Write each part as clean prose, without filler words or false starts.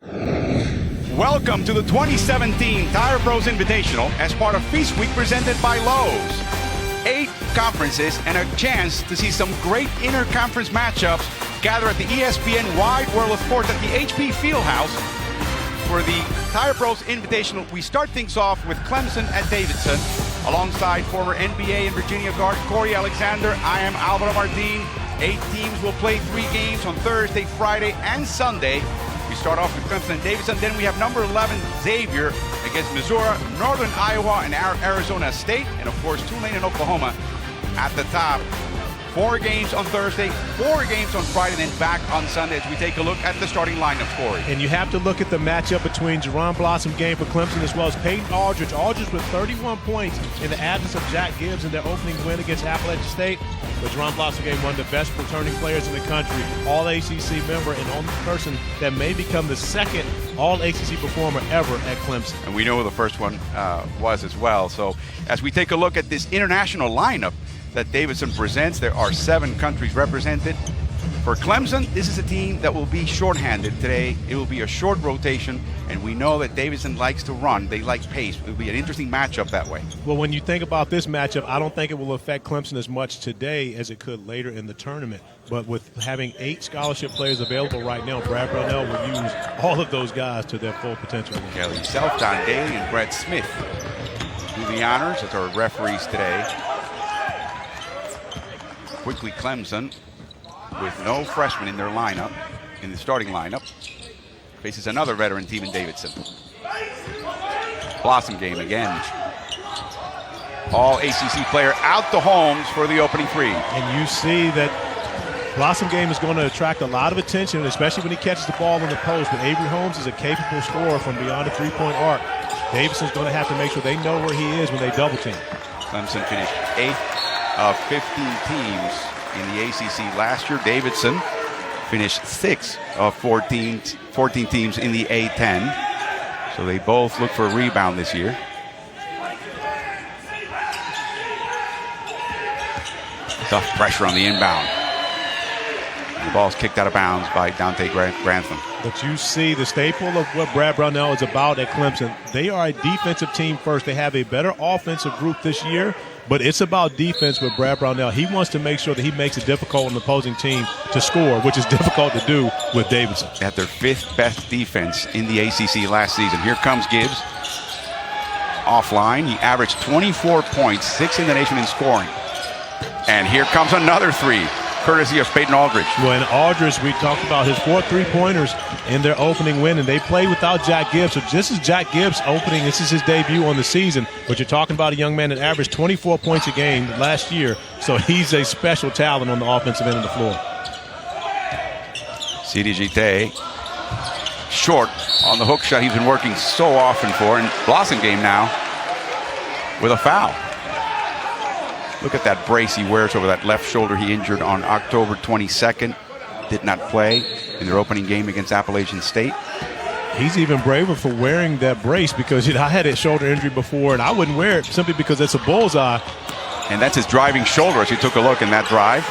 Welcome to the 2017 Tire Pros Invitational as part of Feast Week presented by Lowe's. 8 conferences and a chance to see some great inter-conference matchups gather at the ESPN Wide World of Sports at the HP Fieldhouse. For the Tire Pros Invitational, we start things off with Clemson at Davidson, alongside former NBA and Virginia guard Corey Alexander. I am Alvaro Martin. 8 teams will play 3 games on Thursday, Friday, and Sunday. We start off with Clemson and Davidson. Then we have number 11, Xavier, against Missouri, Northern Iowa, and Arizona State. And, of course, Tulane and Oklahoma at the top. 4 games on Thursday, 4 games on Friday, then back on Sunday as we take a look at the starting lineup, Corey. And you have to look at the matchup between Jerron Blossom game for Clemson as well as Peyton Aldridge. Aldridge with 31 points in the absence of Jack Gibbs in their opening win against Appalachian State. But Jerron Blossom game, one of the best returning players in the country, All-ACC member, and only person that may become the second All-ACC performer ever at Clemson. And we know who the first one was as well. So as we take a look at this international lineup that Davidson presents, there are 7 countries represented. For Clemson, this is a team that will be shorthanded today. It will be a short rotation, and we know that Davidson likes to run. They like pace. It will be an interesting matchup that way. Well, when you think about this matchup, I don't think it will affect Clemson as much today as it could later in the tournament. But with having 8 scholarship players available right now, Brad Brownell will use all of those guys to their full potential. Kelly Self, Don Daly, and Brett Smith do the honors as our referees today. Quickly, Clemson, with no freshmen in their lineup, in the starting lineup, faces another veteran team in Davidson. Blossom game again. All ACC player out to Holmes for the opening 3. And you see that Blossom game is going to attract a lot of attention, especially when he catches the ball in the post. But Avery Holmes is a capable scorer from beyond the 3-point arc. Davidson's going to have to make sure they know where he is when they double team. Clemson finished 8th of 15 teams in the ACC last year. Davidson finished 6th of 14 teams in the A10. So they both look for a rebound this year. Tough pressure on the inbound. The ball's kicked out of bounds by Dante Grantham. But you see the staple of what Brad Brownell is about at Clemson. They are a defensive team first. They have a better offensive group this year, but it's about defense with Brad Brownell. He wants to make sure that he makes it difficult on the opposing team to score, which is difficult to do with Davidson. At their 5th best defense in the ACC last season. Here comes Gibbs. Offline, he averaged 24 points, 6th in the nation in scoring. And here comes another 3, courtesy of Peyton Aldridge. Well, in Aldridge, we talked about his 4 3-pointers in their opening win, and they played without Jack Gibbs. So this is Jack Gibbs' opening. This is his debut on the season. But you're talking about a young man that averaged 24 points a game last year. So he's a special talent on the offensive end of the floor. Sidi Gite short on the hook shot he's been working so often for. And Blossom game now with a foul. Look at that brace he wears over that left shoulder he injured on October 22nd. Did not play in their opening game against Appalachian State. He's even braver for wearing that brace because I had a shoulder injury before, and I wouldn't wear it simply because it's a bullseye. And that's his driving shoulder as he took a look in that drive.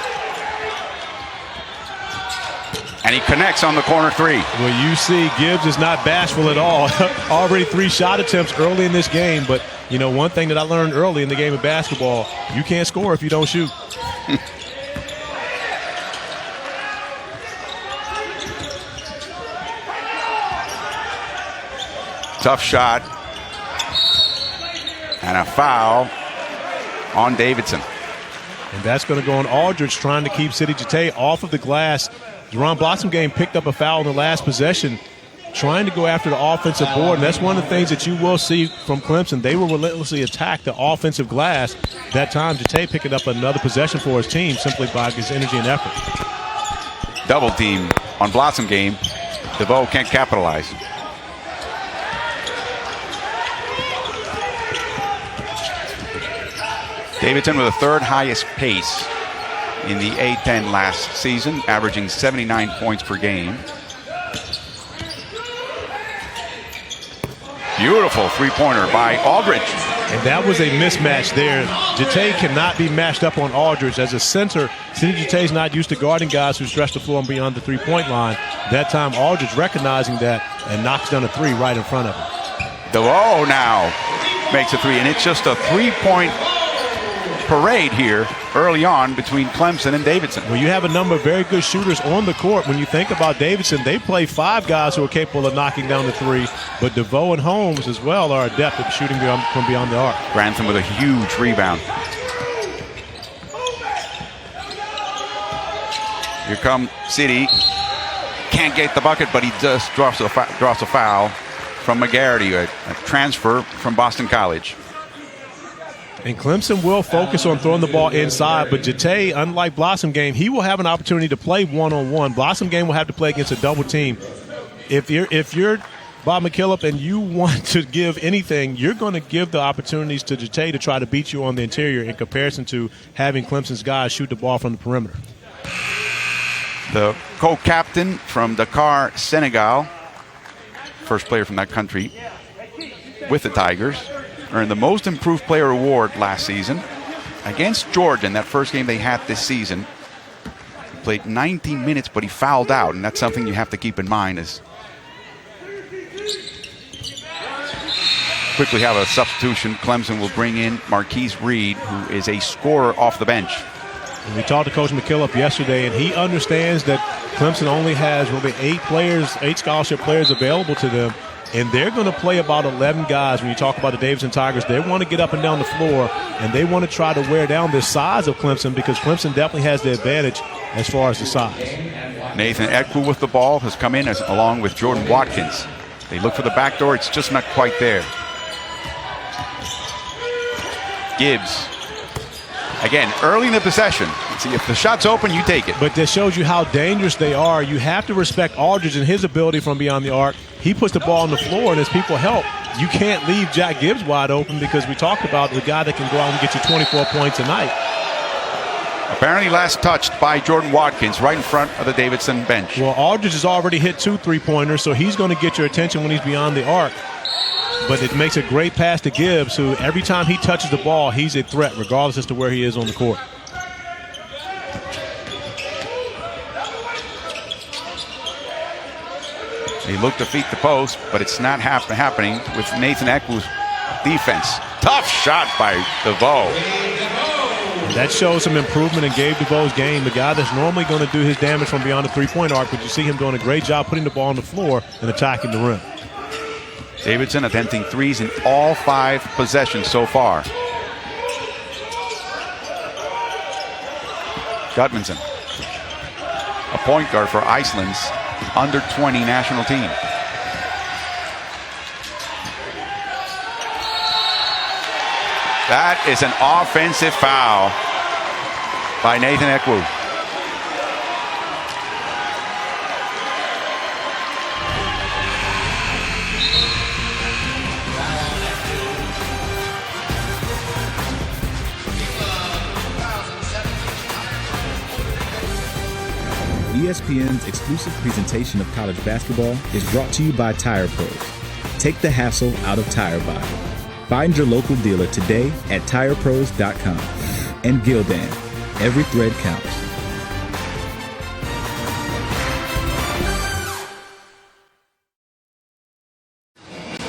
And he connects on the corner 3. Well, you see Gibbs is not bashful at all. Already 3 shot attempts early in this game, but you know, one thing that I learned early in the game of basketball, you can't score if you don't shoot. Tough shot. And a foul on Davidson. And that's going to go on Aldridge, trying to keep Sidi Gite off of the glass. Jerron Blossom game picked up a foul in the last possession, trying to go after the offensive board. And that's one of the things that you will see from Clemson. They will relentlessly attack the offensive glass. That time, Gite picking up another possession for his team simply by his energy and effort. Double team on Blossom game. DeVoe can't capitalize. Davidson with the 3rd highest pace in the A10 last season, averaging 79 points per game. Beautiful 3-pointer by Aldridge. And that was a mismatch there. Gite cannot be matched up on Aldridge. As a center, Sidi Gite is not used to guarding guys who stretch the floor beyond the 3-point line. That time, Aldridge recognizing that and knocks down a three right in front of him. DeVoe now makes a three, and it's just a three-point parade here early on between Clemson and Davidson. Well, you have a number of very good shooters on the court. When you think about Davidson, they play 5 guys who are capable of knocking down the three, but DeVoe and Holmes as well are adept at shooting from beyond the arc. Grantham with a huge rebound. Here come City. Can't get the bucket, but he just draws a foul from McGarity, a transfer from Boston College. And Clemson will focus on throwing the ball inside, but Jete, unlike Blossom Game, he will have an opportunity to play one-on-one. Blossom Game will have to play against a double team. If you're Bob McKillop and you want to give anything, you're going to give the opportunities to Jete to try to beat you on the interior in comparison to having Clemson's guys shoot the ball from the perimeter. The co-captain from Dakar, Senegal, first player from that country with the Tigers, earned the Most Improved Player award last season against Georgia in that first game they had this season. He played 19 minutes, but he fouled out, and that's something you have to keep in mind. As quickly have a substitution. Clemson will bring in Marquise Reed, who is a scorer off the bench. And we talked to Coach McKillop yesterday, and he understands that Clemson only has really 8 scholarship players available to them, and they're going to play about 11 guys. When you talk about the Davidson Tigers, they want to get up and down the floor, and they want to try to wear down the size of Clemson because Clemson definitely has the advantage as far as the size. Nathan Ekwu with the ball has come in along with Jordan Watkins. They look for the back door. It's just not quite there. Gibbs. Again, early in the possession. See, if the shot's open, you take it. But that shows you how dangerous they are. You have to respect Aldridge and his ability from beyond the arc. He puts the ball on the floor, and as people help, you can't leave Jack Gibbs wide open because we talked about the guy that can go out and get you 24 points a night. Apparently last touched by Jordan Watkins right in front of the Davidson bench. Well, Aldridge has already hit 2 3-pointers, so he's going to get your attention when he's beyond the arc. But it makes a great pass to Gibbs, who every time he touches the ball, he's a threat, regardless as to where he is on the court. They look to feed the post, but it's not happening with Nathan Ekwu's defense. Tough shot by DeVoe. And that shows some improvement in Gabe DeVoe's game. The guy that's normally going to do his damage from beyond the three-point arc, but you see him doing a great job putting the ball on the floor and attacking the rim. Davidson attempting threes in all 5 possessions so far. Gudmundsson, a point guard for Iceland's under-20 national team. That is an offensive foul by Nathan Ekwu. ESPN's exclusive presentation of college basketball is brought to you by Tire Pros. Take the hassle out of tire buying. Find your local dealer today at TirePros.com. And Gildan, every thread counts.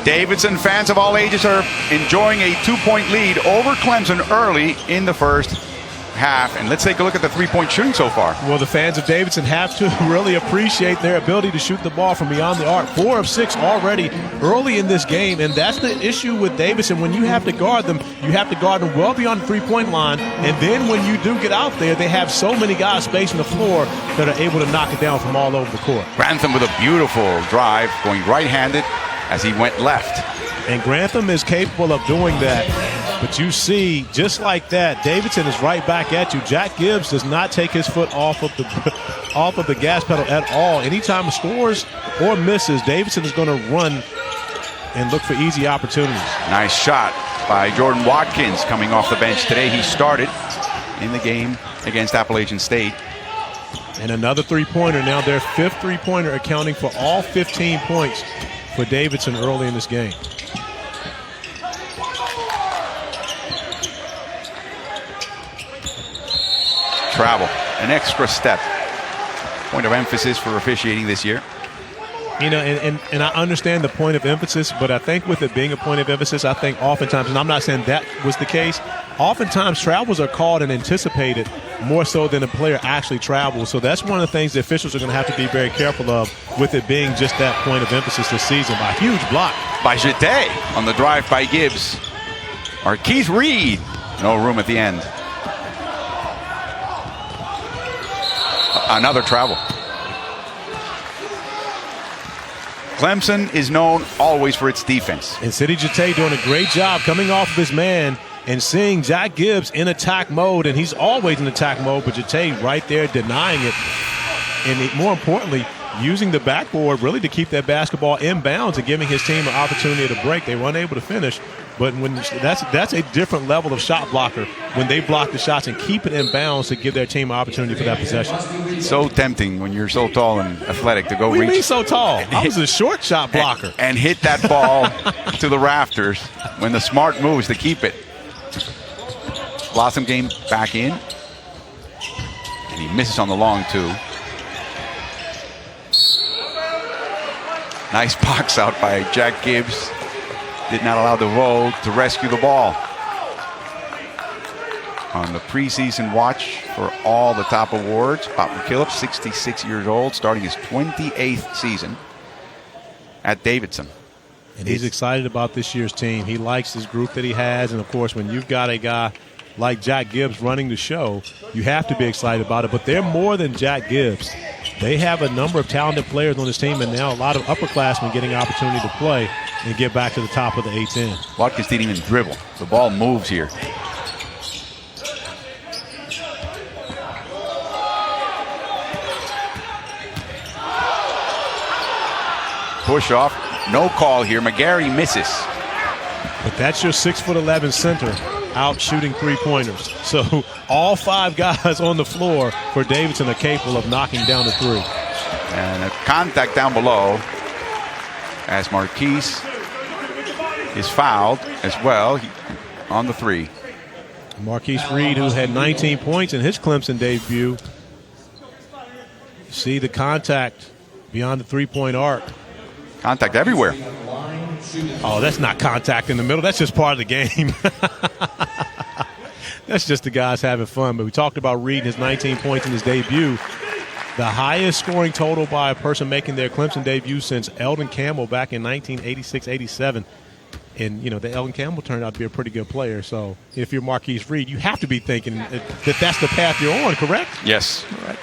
Davidson fans of all ages are enjoying a 2-point lead over Clemson early in the first half. And let's take a look at the three-point shooting so far. Well, the fans of Davidson have to really appreciate their ability to shoot the ball from beyond the arc. 4 of 6 already early in this game, and that's the issue with Davidson. When you have to guard them, you have to guard them well beyond the three-point line, and then when you do get out there, they have so many guys spacing the floor that are able to knock it down from all over the court. Grantham with a beautiful drive, going right-handed as he went left. And Grantham is capable of doing that. But you see, just like that, Davidson is right back at you. Jack Gibbs does not take his foot off of the gas pedal at all. Anytime he scores or misses, Davidson is going to run and look for easy opportunities. Nice shot by Jordan Watkins coming off the bench today. He started in the game against Appalachian State. And another three-pointer. Now their 5th three-pointer, accounting for all 15 points for Davidson early in this game. Travel, an extra step. Point of emphasis for officiating this year. And I understand the point of emphasis, but I think with it being a point of emphasis, I think oftentimes, and I'm not saying that was the case, oftentimes travels are called and anticipated more so than a player actually travels. So that's one of the things the officials are going to have to be very careful of with it being just that point of emphasis this season. By a huge block by Jeté on the drive by Gibbs. Keith Reed, no room at the end. Another travel. Clemson is known always for its defense. And Sidy Jeté doing a great job coming off of his man and seeing Jack Gibbs in attack mode, and he's always in attack mode, but Jeté right there denying it. And more importantly, using the backboard really to keep that basketball inbounds and giving his team an opportunity to break. They were unable to finish, but when that's a different level of shot blocker when they block the shots and keep it inbounds to give their team an opportunity for that possession. So tempting when you're so tall and athletic to go reach. What do you mean so tall? I was a short shot blocker. And hit that ball to the rafters when the smart move is to keep it. Blossom game back in. And he misses on the long two. Nice box out by Jack Gibbs. Did not allow DeVoe to rescue the ball. On the preseason watch for all the top awards, Bob McKillop, 66 years old, starting his 28th season at Davidson. And he's excited about this year's team. He likes this group that he has. And, of course, when you've got a guy like Jack Gibbs running the show, you have to be excited about it. But they're more than Jack Gibbs. They have a number of talented players on this team, and now a lot of upperclassmen getting an opportunity to play and get back to the top of the A-10. Watkins didn't even dribble. The ball moves here. Push off. No call here. McGarry misses. But that's your 6'11" center out shooting three-pointers. So all five guys on the floor for Davidson are capable of knocking down the three. And a contact down below as Marquise is fouled as well on the three. Marquise Reed, who had 19 points in his Clemson debut. See the contact beyond the three-point arc. Contact everywhere. Oh, that's not contact in the middle. That's just part of the game. That's just the guys having fun. But we talked about Reed and his 19 points in his debut. The highest scoring total by a person making their Clemson debut since Eldon Campbell back in 1986-87. And, the Eldon Campbell turned out to be a pretty good player. So if you're Marquise Reed, you have to be thinking that that's the path you're on, correct? Yes. All right.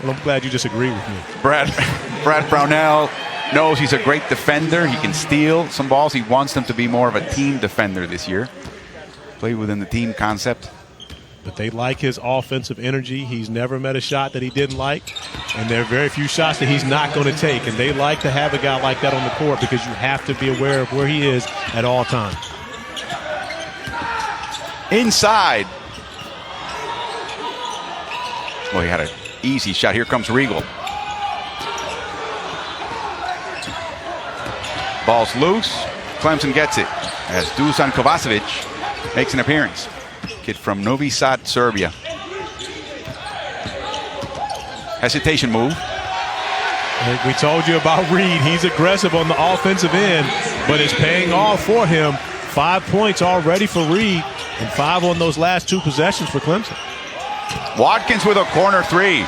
Well, I'm glad you disagree with me. Brad Brownell knows he's a great defender. He can steal some balls. He wants them to be more of a team defender this year. Play within the team concept. But they like his offensive energy. He's never met a shot that he didn't like. And there are very few shots that he's not going to take. And they like to have a guy like that on the court because you have to be aware of where he is at all times. Inside. Well, he had an easy shot. Here comes Regal. Ball's loose. Clemson gets it as Dusan Kovacevic makes an appearance. Kid from Novi Sad, Serbia. Hesitation move. We told you about Reed. He's aggressive on the offensive end, but it's paying off for him. 5 points already for Reed and 5 on those last 2 possessions for Clemson. Watkins with a corner three.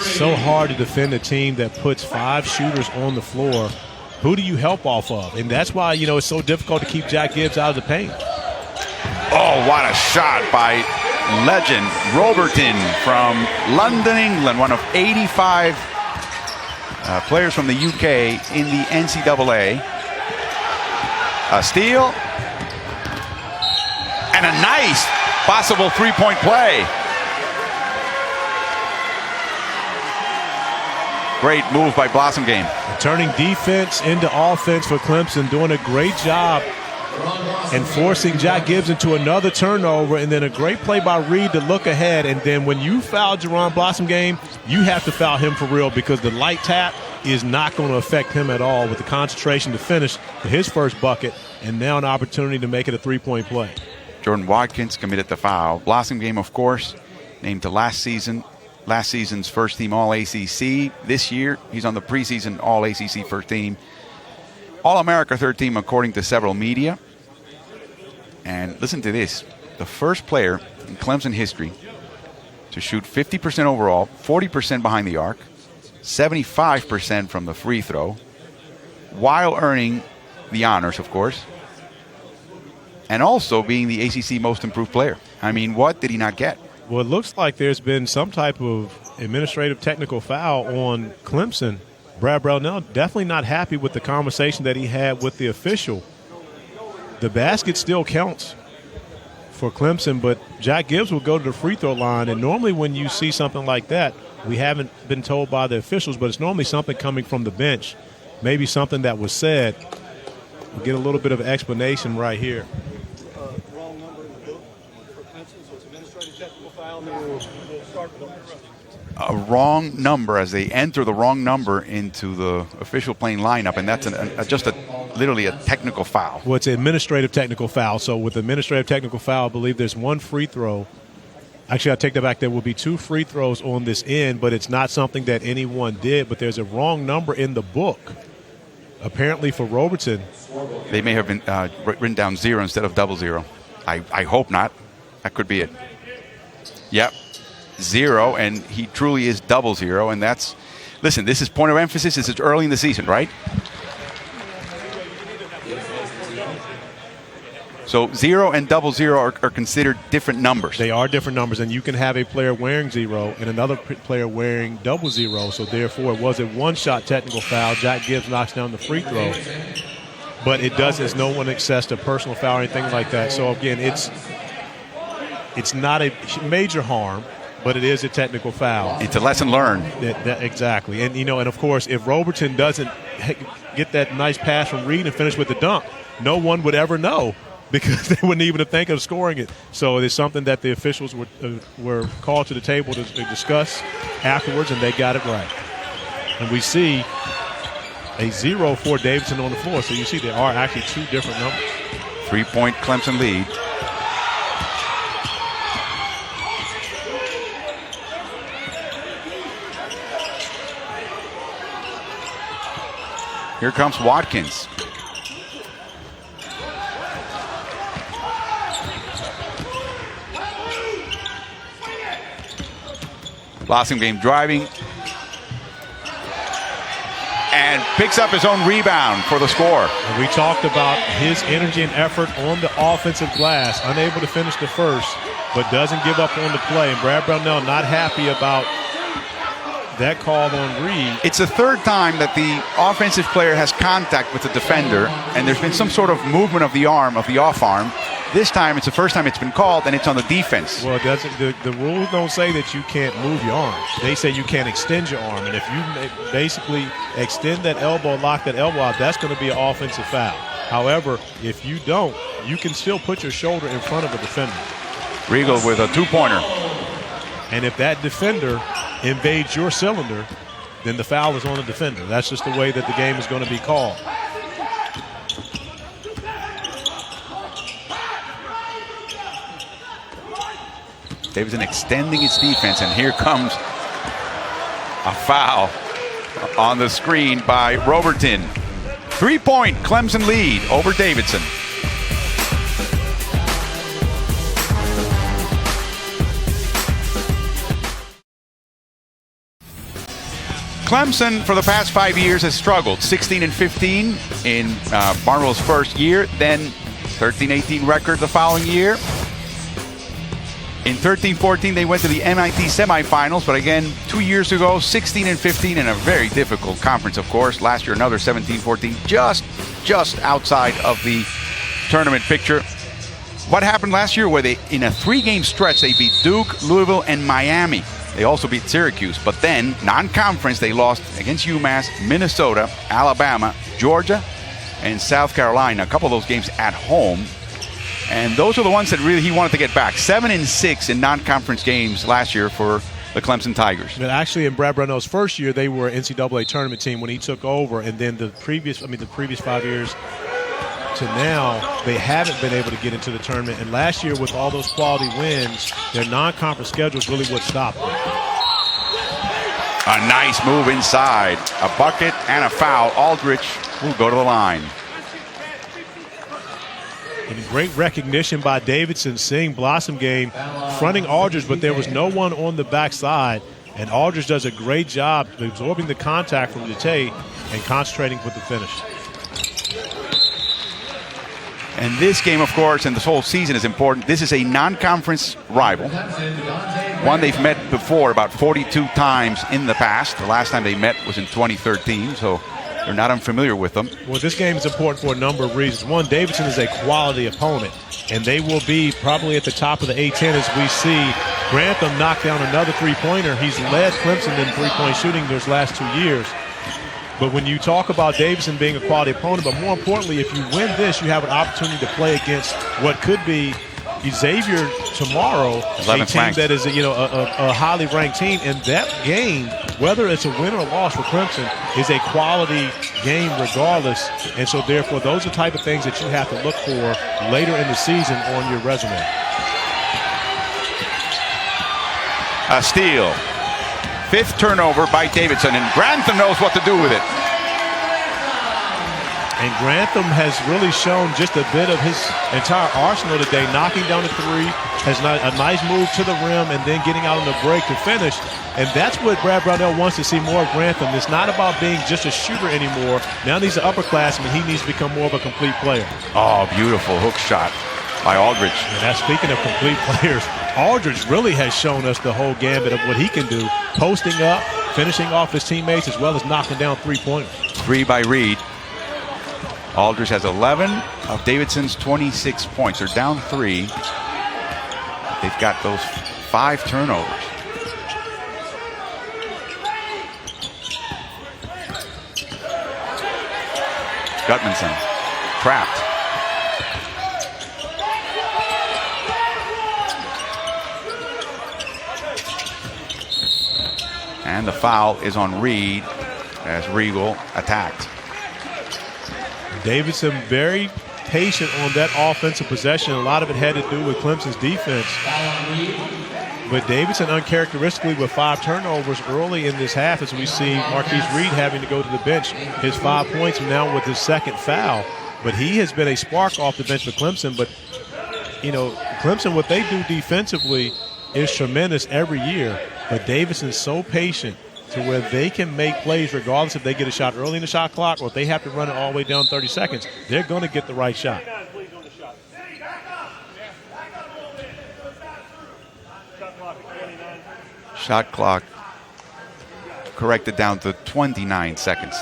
So hard to defend a team that puts 5 shooters on the floor. Who do you help off of? And that's why, it's so difficult to keep Jack Gibbs out of the paint. Oh, what a shot by legend Roberton from London, England. One of 85 players from the UK in the NCAA. A steal. And a nice possible three-point play. Great move by Blossom Game. Turning defense into offense for Clemson, doing a great job and forcing Jack Gibbs into another turnover, and then a great play by Reed to look ahead. And then when you foul Jerron Blossom Game, you have to foul him for real because the light tap is not going to affect him at all with the concentration to finish for his first bucket and now an opportunity to make it a three-point play. Jordan Watkins committed the foul. Blossom Game, of course, named to last season last season's first team All-ACC. This year, he's on the preseason All-ACC first team. All-America third team, according to several media. And listen to this. The first player in Clemson history to shoot 50% overall, 40% behind the arc, 75% from the free throw, while earning the honors, of course, and also being the ACC most improved player. I mean, what did he not get? Well, it looks like there's been some type of administrative technical foul on Clemson. Brad Brownell definitely not happy with the conversation that he had with the official. The basket still counts for Clemson, but Jack Gibbs will go to the free throw line. And normally when you see something like that, we haven't been told by the officials, but it's normally something coming from the bench, maybe something that was said. We'll get a little bit of explanation right here. Wrong number in the book for Clemson, so it's administrative technical foul, and then we'll start with A wrong number as they enter the wrong number into the official playing lineup, and that's literally a technical foul. Well, it's an administrative technical foul. So with administrative technical foul, I believe there's one free throw. Actually, I take that back. There will be two free throws on this end, but it's not something that anyone did. But there's a wrong number in the book, apparently for Robertson. They may have been written down 0 instead of 00. I hope not. That could be it. Yep. 0, and he truly is 00, and that's, listen, this is point of emphasis. This is early in the season, right? So 0 and 00 are considered different numbers. They are different numbers, and you can have a player wearing 0 and another player wearing 00. So therefore, it was a one-shot technical foul. Jack Gibbs knocks down the free throw, but it doesn't. No one accessed a personal foul or anything like that. So again, it's not a major harm, but it is a technical foul. It's a lesson learned. Exactly. And, and of course, if Robertson doesn't get that nice pass from Reed and finish with the dunk, no one would ever know because they wouldn't even think of scoring it. So it's something that the officials were called to the table to discuss afterwards, and they got it right. And we see a 0 for Davidson on the floor. So you see there are actually two different numbers. 3-point Clemson lead. Here comes Watkins. Blossomgame game driving. And picks up his own rebound for the score. And we talked about his energy and effort on the offensive glass. Unable to finish the first, but doesn't give up on the play. And Brad Brownell not happy about that call on Reed. It's the third time that the offensive player has contact with the defender, and there's been some sort of movement of the arm, of the off arm. This time, it's the first time it's been called, and it's on the defense. Well, the rules don't say that you can't move your arm. They say you can't extend your arm, and if you basically extend that elbow, lock that elbow out, that's going to be an offensive foul. However, if you don't, you can still put your shoulder in front of a defender. Regal with a two-pointer. And if that defender invades your cylinder, then the foul is on the defender. That's just the way that the game is going to be called. Davidson extending its defense, and here comes a foul on the screen by Robertson. 3-point Clemson lead over Davidson. Clemson, for the past 5 years, has struggled. 16-15 in Barnwell's first year, then 13-18 record the following year. In 13-14, they went to the MIT semifinals, but again, 2 years ago, 16-15 in a very difficult conference, of course. Last year, another 17-14, just outside of the tournament picture. What happened last year, where they, in a 3-game stretch, they beat Duke, Louisville, and Miami. They also beat Syracuse, but then, non-conference, they lost against UMass, Minnesota, Alabama, Georgia, and South Carolina. A couple of those games at home. And those are the ones that really he wanted to get back. 7-6 in non-conference games last year for the Clemson Tigers. But actually, in Brad Brownell's first year, they were an NCAA tournament team when he took over. And then the previous 5 years to now, they haven't been able to get into the tournament. And last year, with all those quality wins, their non-conference schedule is really what stopped them. A nice move inside. A bucket and a foul. Aldridge will go to the line. And great recognition by Davidson, seeing Blossom game, fronting Aldridge, but there was no one on the backside. And Aldridge does a great job absorbing the contact from Jete and concentrating with the finish. And this game, of course, and this whole season is important. This is a non-conference rival. One they've met before about 42 times in the past. The last time they met was in 2013, so they're not unfamiliar with them. Well, this game is important for a number of reasons. One, Davidson is a quality opponent, and they will be probably at the top of the A-10 as we see Grantham knock down another three-pointer. He's led Clemson in three-point shooting those last 2 years. But when you talk about Davidson being a quality opponent, but more importantly, if you win this, you have an opportunity to play against what could be Xavier tomorrow, a team ranked. that is a highly ranked team. And that game, whether it's a win or a loss for Clemson, is a quality game regardless. And so therefore, those are the type of things that you have to look for later in the season on your resume. A steal. 5th turnover by Davidson, and Grantham knows what to do with it. And Grantham has really shown just a bit of his entire arsenal today, knocking down the three, has a nice move to the rim, and then getting out on the break to finish. And that's what Brad Brownell wants to see more of Grantham. It's not about being just a shooter anymore. Now he's an upperclassman. He needs to become more of a complete player. Oh, beautiful hook shot by Aldridge. And that's speaking of complete players. Aldridge really has shown us the whole gambit of what he can do, posting up, finishing off his teammates, as well as knocking down three-pointers. 3 by Reed. Aldridge has 11 of Davidson's 26 points. They're down 3. They've got those 5 turnovers. Gutmanson trapped. And the foul is on Reed as Regal attacked. Davidson very patient on that offensive possession. A lot of it had to do with Clemson's defense. But Davidson uncharacteristically with 5 turnovers early in this half, as we see Marquise Reed having to go to the bench. His 5 points now with his 2nd foul. But he has been a spark off the bench for Clemson. But, you know, Clemson, what they do defensively is tremendous every year. But Davidson's so patient to where they can make plays regardless if they get a shot early in the shot clock or if they have to run it all the way down 30 seconds. They're going to get the right shot. Shot clock corrected down to 29 seconds.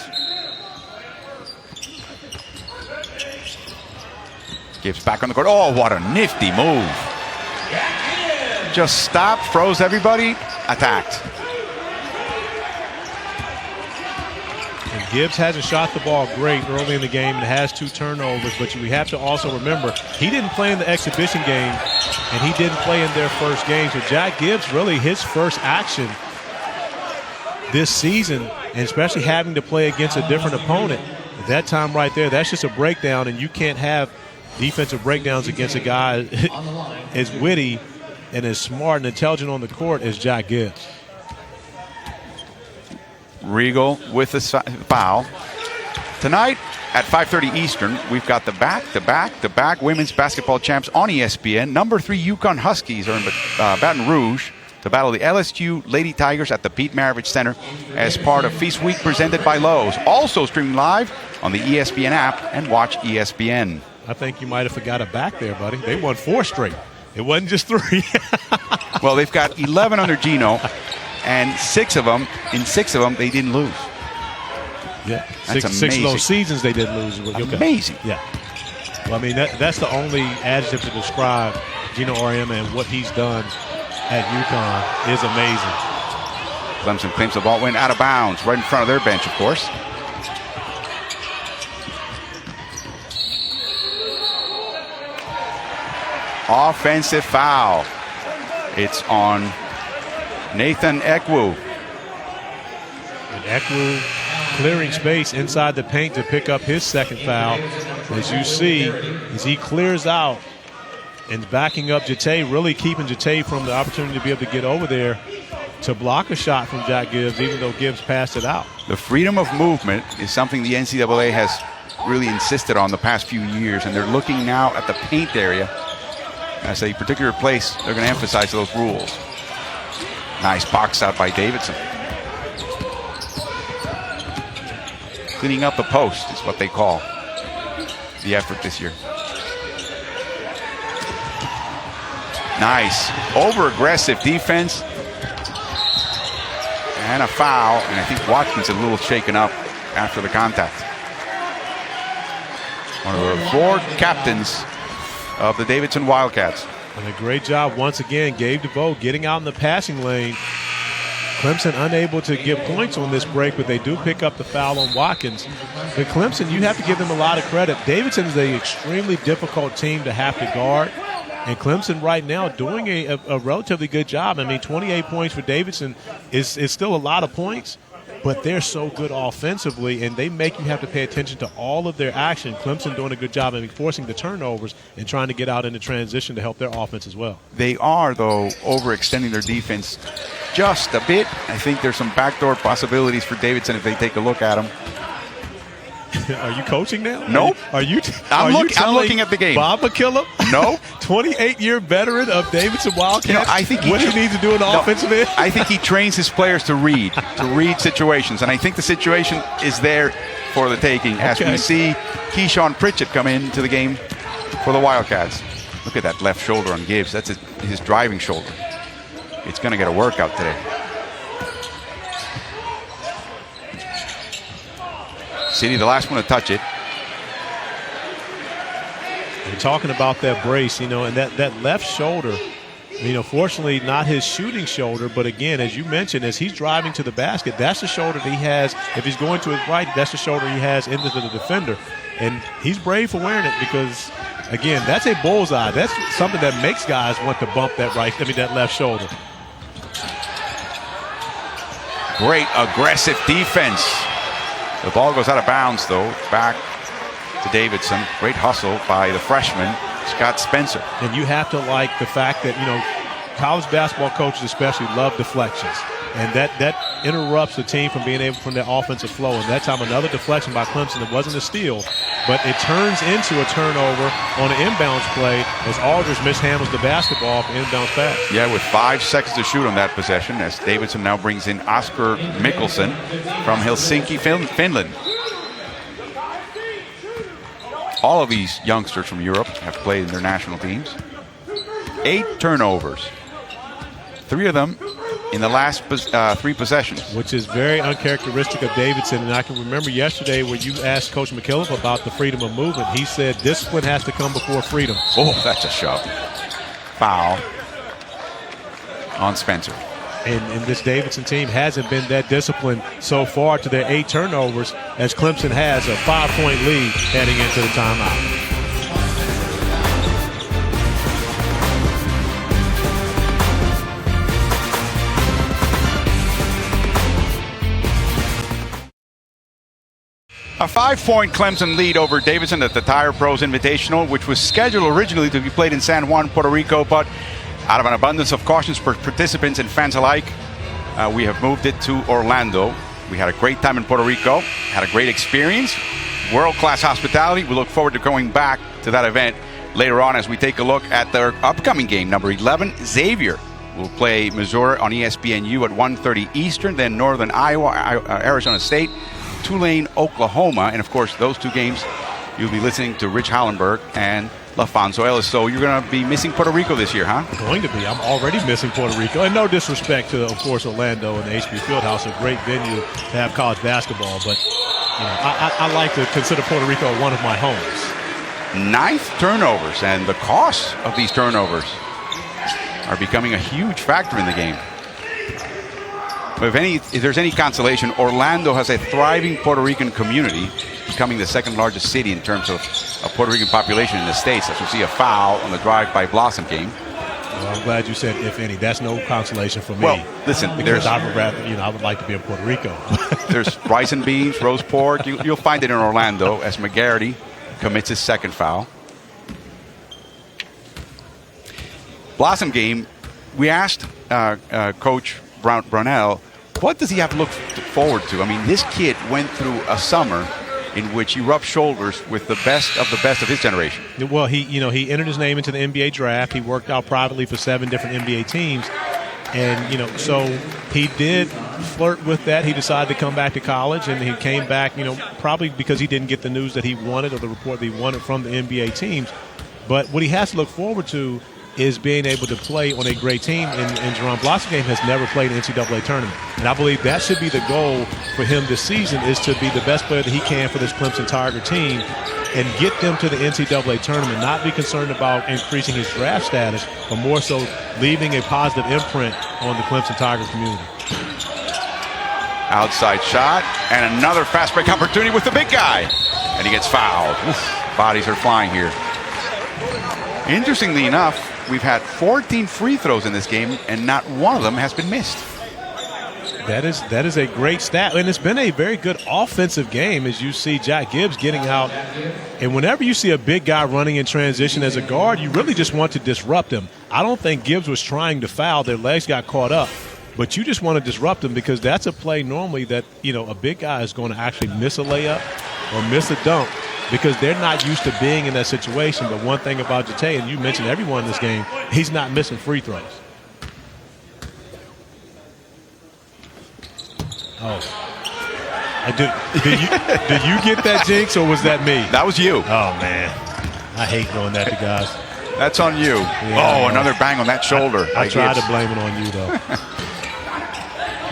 Gibbs back on the court. Oh, what a nifty move. Just stopped, froze everybody, attacked. And Gibbs hasn't shot the ball great early in the game and has 2 turnovers, but we have to also remember he didn't play in the exhibition game and he didn't play in their first game. So Jack Gibbs, really his first action this season, and especially having to play against a different opponent. At that time right there, that's just a breakdown, and you can't have defensive breakdowns against a guy as witty and as smart and intelligent on the court as Jack Gibbs. Regal with the foul. Tonight at 5:30 Eastern, we've got the back-to-back women's basketball champs on ESPN. Number 3 Yukon Huskies are in Baton Rouge to battle the LSU Lady Tigers at the Pete Maravich Center as part of Feast Week presented by Lowe's. Also streaming live on the ESPN app and watch ESPN. I think you might have forgot a back there, buddy. They won 4 straight. It wasn't just 3. Well, they've got 11 under Gino, and 6 of them, they didn't lose. Yeah, That's six amazing. of those seasons they didn't lose. Okay. Amazing. Yeah. Well, I mean, that's the only adjective to describe Gino Auriemma and what he's done at UConn is amazing. Clemson claims the ball went out of bounds right in front of their bench, of course. Offensive foul. It's on Nathan Ekwu. And Ekwu clearing space inside the paint to pick up his 2nd foul. As you see, as he clears out and backing up Jete, really keeping Jete from the opportunity to be able to get over there. to block a shot from Jack Gibbs, even though Gibbs passed it out. The freedom of movement is something the NCAA has really insisted on the past few years, and they're looking now at the paint area as a particular place they're going to emphasize those rules. Nice box out by Davidson. Cleaning up the post is what they call the effort this year. Nice over-aggressive defense. And a foul, and I think Watkins a little shaken up after the contact. One of the 4 captains of the Davidson Wildcats. And a great job once again, Gabe DeVoe getting out in the passing lane. Clemson unable to get points on this break, but they do pick up the foul on Watkins. But Clemson, you have to give them a lot of credit. Davidson is an extremely difficult team to have to guard. And Clemson right now doing a relatively good job. I mean, 28 points for Davidson is still a lot of points, but they're so good offensively, and they make you have to pay attention to all of their action. Clemson doing a good job of forcing the turnovers and trying to get out into transition to help their offense as well. They are, though, overextending their defense just a bit. I think there's some backdoor possibilities for Davidson if they take a look at them. Are you coaching now? Nope. I'm looking at the game. Bob McKillop? No. 28-year veteran of Davidson Wildcats. I think what he needs to do in the offensive end? I think he trains his players to read situations, and I think the situation is there for the taking as we see Keyshawn Pritchett come into the game for the Wildcats. Look at that left shoulder on Gibbs. That's his driving shoulder. It's going to get a workout today. City, the last one to touch it. We're talking about that brace, and that left shoulder, fortunately not his shooting shoulder, but again, as you mentioned, as he's driving to the basket, that's the shoulder that he has. If he's going to his right, that's the shoulder he has into the defender. And he's brave for wearing it because, again, that's a bullseye. That's something that makes guys want to bump that left shoulder. Great aggressive defense. The ball goes out of bounds, though, back to Davidson. Great hustle by the freshman, Scott Spencer. And you have to like the fact that, college basketball coaches especially love deflections. And that interrupts the team from being able from their offensive flow. And that time another deflection by Clemson. It wasn't a steal, but it turns into a turnover on an inbounds play as Aldridge mishandles the basketball off the inbounds pass. Yeah, with 5 seconds to shoot on that possession, as Davidson now brings in Oscar Mikkelsen from Helsinki, Finland. All of these youngsters from Europe have played in their national teams. 8 turnovers. 3 of them in the last 3 possessions. Which is very uncharacteristic of Davidson. And I can remember yesterday where you asked Coach McKillop about the freedom of movement. He said discipline has to come before freedom. Oh, that's a shove. Foul on Spencer. And this Davidson team hasn't been that disciplined so far to their 8 turnovers, as Clemson has a 5-point lead heading into the timeout. A 5-point Clemson lead over Davidson at the Tire Pros Invitational, which was scheduled originally to be played in San Juan, Puerto Rico, but out of an abundance of cautions for participants and fans alike, we have moved it to Orlando. We had a great time in Puerto Rico, had a great experience, world-class hospitality. We look forward to going back to that event later on as we take a look at their upcoming game. Number 11, Xavier, will play Missouri on ESPNU at 1:30 Eastern, then Northern Iowa, Arizona State, Tulane, Oklahoma, and of course those 2 games you'll be listening to Rich Hallenberg and LaFonso Ellis. So you're going to be missing Puerto Rico this year, huh? Going to be. I'm already missing Puerto Rico. And no disrespect to, of course, Orlando and the HB Fieldhouse, a great venue to have college basketball. But I like to consider Puerto Rico one of my homes. 9th turnovers, and the cost of these turnovers are becoming a huge factor in the game. But if there's any consolation, Orlando has a thriving Puerto Rican community, becoming the 2nd largest city in terms of a Puerto Rican population in the States. As we see a foul on the drive by Blossom game. Well, I'm glad you said, if any. That's no consolation for me. Well, listen, because I would like to be in Puerto Rico. There's rice and beans, roast pork. You'll find it in Orlando as McGarity commits his 2nd foul. Blossom game, we asked Coach Brownell, what does he have to look forward to? I mean, this kid went through a summer in which he rubbed shoulders with the best of his generation. Well, he entered his name into the NBA draft. He worked out privately for 7 different NBA teams. And, so he did flirt with that. He decided to come back to college, and he came back, probably because he didn't get the news that he wanted or the report that he wanted from the NBA teams. But what he has to look forward to is being able to play on a great team. And Jerron Blossomgame has never played an NCAA tournament. And I believe that should be the goal for him this season, is to be the best player that he can for this Clemson Tiger team and get them to the NCAA tournament, not be concerned about increasing his draft status, but more so leaving a positive imprint on the Clemson Tiger community. Outside shot, and another fast break opportunity with the big guy. And he gets fouled. Oof, bodies are flying here. Interestingly enough, we've had 14 free throws in this game, and not one of them has been missed. That is a great stat, and it's been a very good offensive game, as you see Jack Gibbs getting out. And whenever you see a big guy running in transition as a guard, you really just want to disrupt him. I don't think Gibbs was trying to foul. Their legs got caught up. But you just want to disrupt him, because that's a play normally that, a big guy is going to actually miss a layup or miss a dunk, because they're not used to being in that situation. But one thing about Jate, and you mentioned everyone in this game, he's not missing free throws. Oh. Did you get that, Jinx, or was that me? That was you. Oh, man. I hate doing that to guys. That's on you. Yeah, another bang on that shoulder. I tried to blame it on you, though.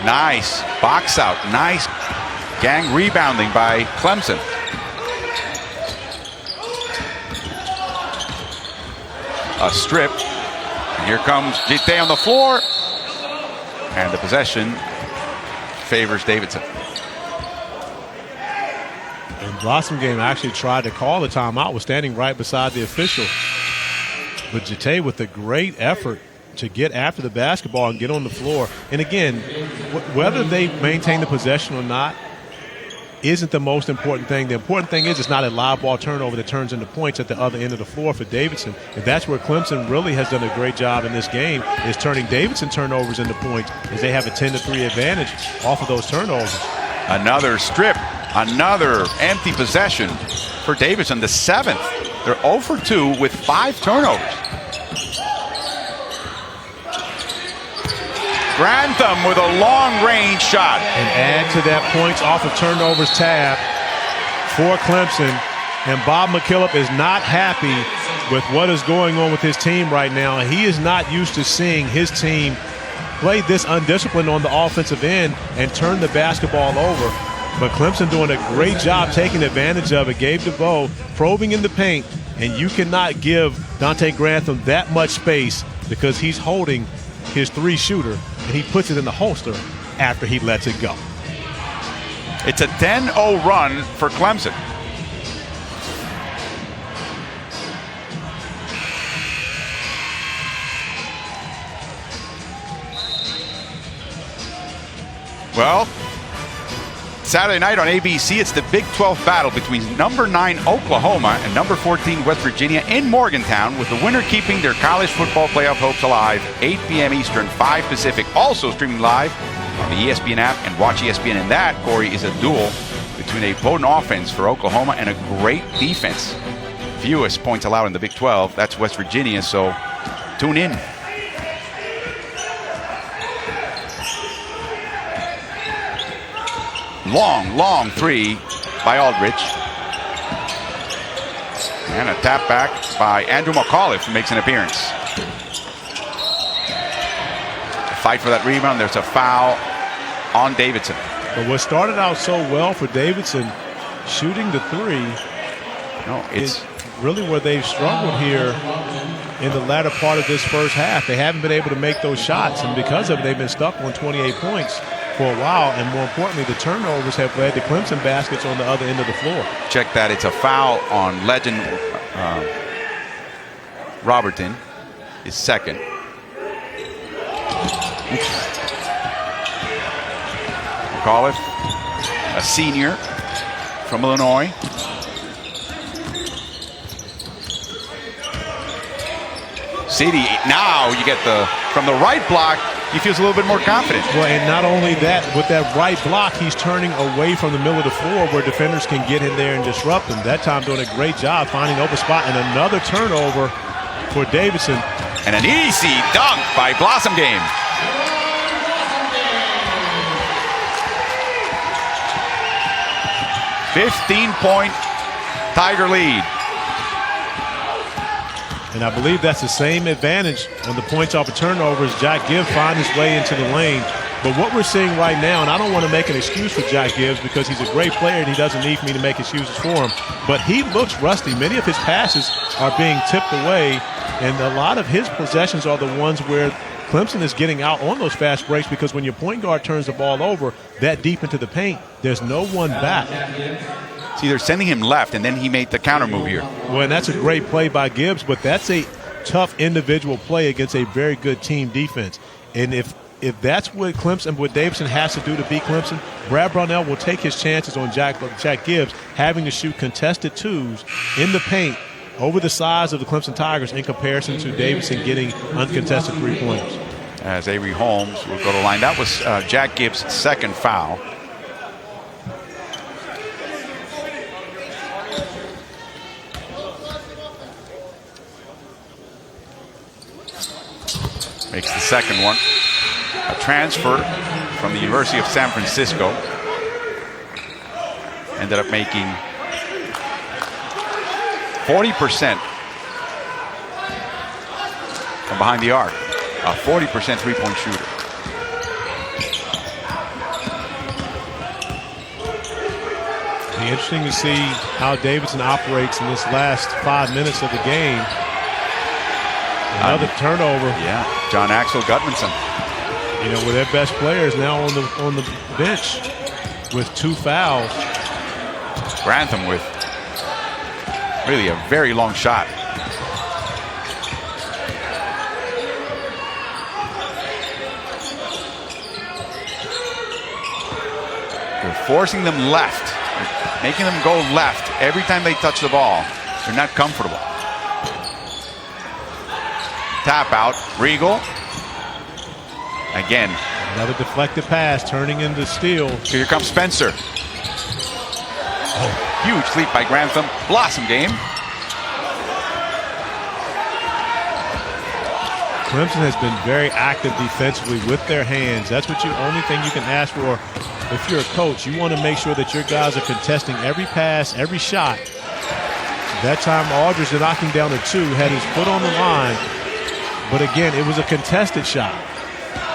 Nice. Box out. Nice gang rebounding by Clemson. A strip. And here comes Jate on the floor. And the possession favors Davidson. And Blossomgame actually tried to call the timeout, was standing right beside the official. But Jate with a great effort to get after the basketball and get on the floor. And again, whether they maintain the possession or not isn't the most important thing. The important thing is it's not a live ball turnover that turns into points at the other end of the floor for Davidson. And that's where Clemson really has done a great job in this game, is turning Davidson turnovers into points, as they have a 10-3 advantage off of those turnovers. Another strip, another empty possession for Davidson, the 7th. They're 0 for 2 with 5 turnovers. Grantham with a long-range shot. And add to that points off of turnovers tab for Clemson. And Bob McKillop is not happy with what is going on with his team right now. He is not used to seeing his team play this undisciplined on the offensive end and turn the basketball over. But Clemson doing a great job taking advantage of it. Gabe DeVoe probing in the paint, and you cannot give Dante Grantham that much space, because he's holding his 3-shooter, and he puts it in the holster after he lets it go. It's a 10-0 run for Clemson. Well, Saturday night on ABC, it's the Big 12 battle between number 9 Oklahoma and number 14 West Virginia in Morgantown, with the winner keeping their college football playoff hopes alive. 8 p.m. Eastern, 5 Pacific. Also streaming live on the ESPN app and Watch ESPN. And that, Corey, is a duel between a potent offense for Oklahoma and a great defense. Fewest points allowed in the Big 12. That's West Virginia, so tune in. Long 3 by Aldrich. And a tap back by Andrew McAuliffe, who makes an appearance. A fight for that rebound. There's a foul on Davidson. But what started out so well for Davidson, shooting the 3, is really where they've struggled here in the latter part of this first half. They haven't been able to make those shots, and because of it, they've been stuck on 28 points for a while, and more importantly, the turnovers have led to Clemson baskets on the other end of the floor. Check that. It's a foul on legend Robertson, his second. McAuliffe, a senior from Illinois. City, now you get from the right block, he feels a little bit more confident. Well, and not only that, with that right block, he's turning away from the middle of the floor where defenders can get in there and disrupt him. That time doing a great job finding an open spot, and another turnover for Davidson. And an easy dunk by Blossom Game. "15-point Tiger lead." And I believe that's the same advantage on the points off of turnovers. Jack Gibbs finds his way into the lane. But what we're seeing right now, and I don't want to make an excuse for Jack Gibbs because he's a great player and he doesn't need me to make excuses for him, but he looks rusty. Many of his passes are being tipped away, and a lot of his possessions are the ones where Clemson is getting out on those fast breaks because when your point guard turns the ball over that deep into the paint, there's no one back. See, they're sending him left, and then he made the counter move here. Well, and that's a great play by Gibbs, but that's a tough individual play against a very good team defense. And if that's what Clemson, what Davidson has to do to beat Clemson, Brad Brownell will take his chances on Jack Gibbs having to shoot contested twos in the paint over the size of the Clemson Tigers in comparison to Davidson getting uncontested three-pointers. As Avery Holmes will go to the line. That was Jack Gibbs' second foul. Makes the second one. A transfer from the University of San Francisco. Ended up making 40% from behind the arc. A 40% three-point shooter. It'll be interesting to see how Davidson operates in this last 5 minutes of the game. Another turnover. Yeah, John Axel Gudmundsson. You know, with their best players now on the bench with 2 fouls. Grantham with really a very long shot. They're forcing them left, making them go left every time they touch the ball. They're not comfortable. Tap out, Regal. Again. Another deflected pass turning into steal. Here comes Spencer. Oh, huge leap by Grantham. Blossom Game. Clemson has been very active defensively with their hands. That's what only thing you can ask for if you're a coach. You want to make sure that your guys are contesting every pass, every shot. That time Aldridge knocking down the 2, had his foot on the line. But again, it was a contested shot.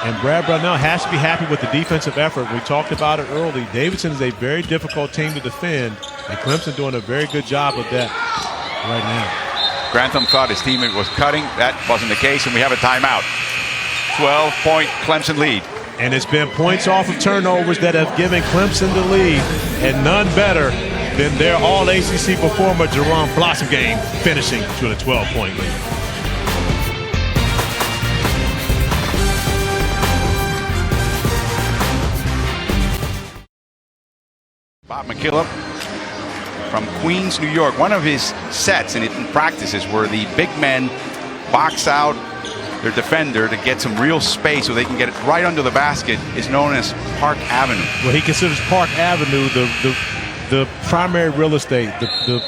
And Brad Brownell has to be happy with the defensive effort. We talked about it early. Davidson is a very difficult team to defend, and Clemson doing a very good job of that right now. Grantham thought his teammate was cutting. That wasn't the case, and we have a timeout. 12-point Clemson lead. And it's been points off of turnovers that have given Clemson the lead, and none better than their All-ACC performer, Jerome Blossom Game, finishing to a 12-point lead. Bob McKillop from Queens, New York. One of his sets in practices where the big men box out their defender to get some real space so they can get it right under the basket is known as Park Avenue. Well, he considers Park Avenue the primary real estate, the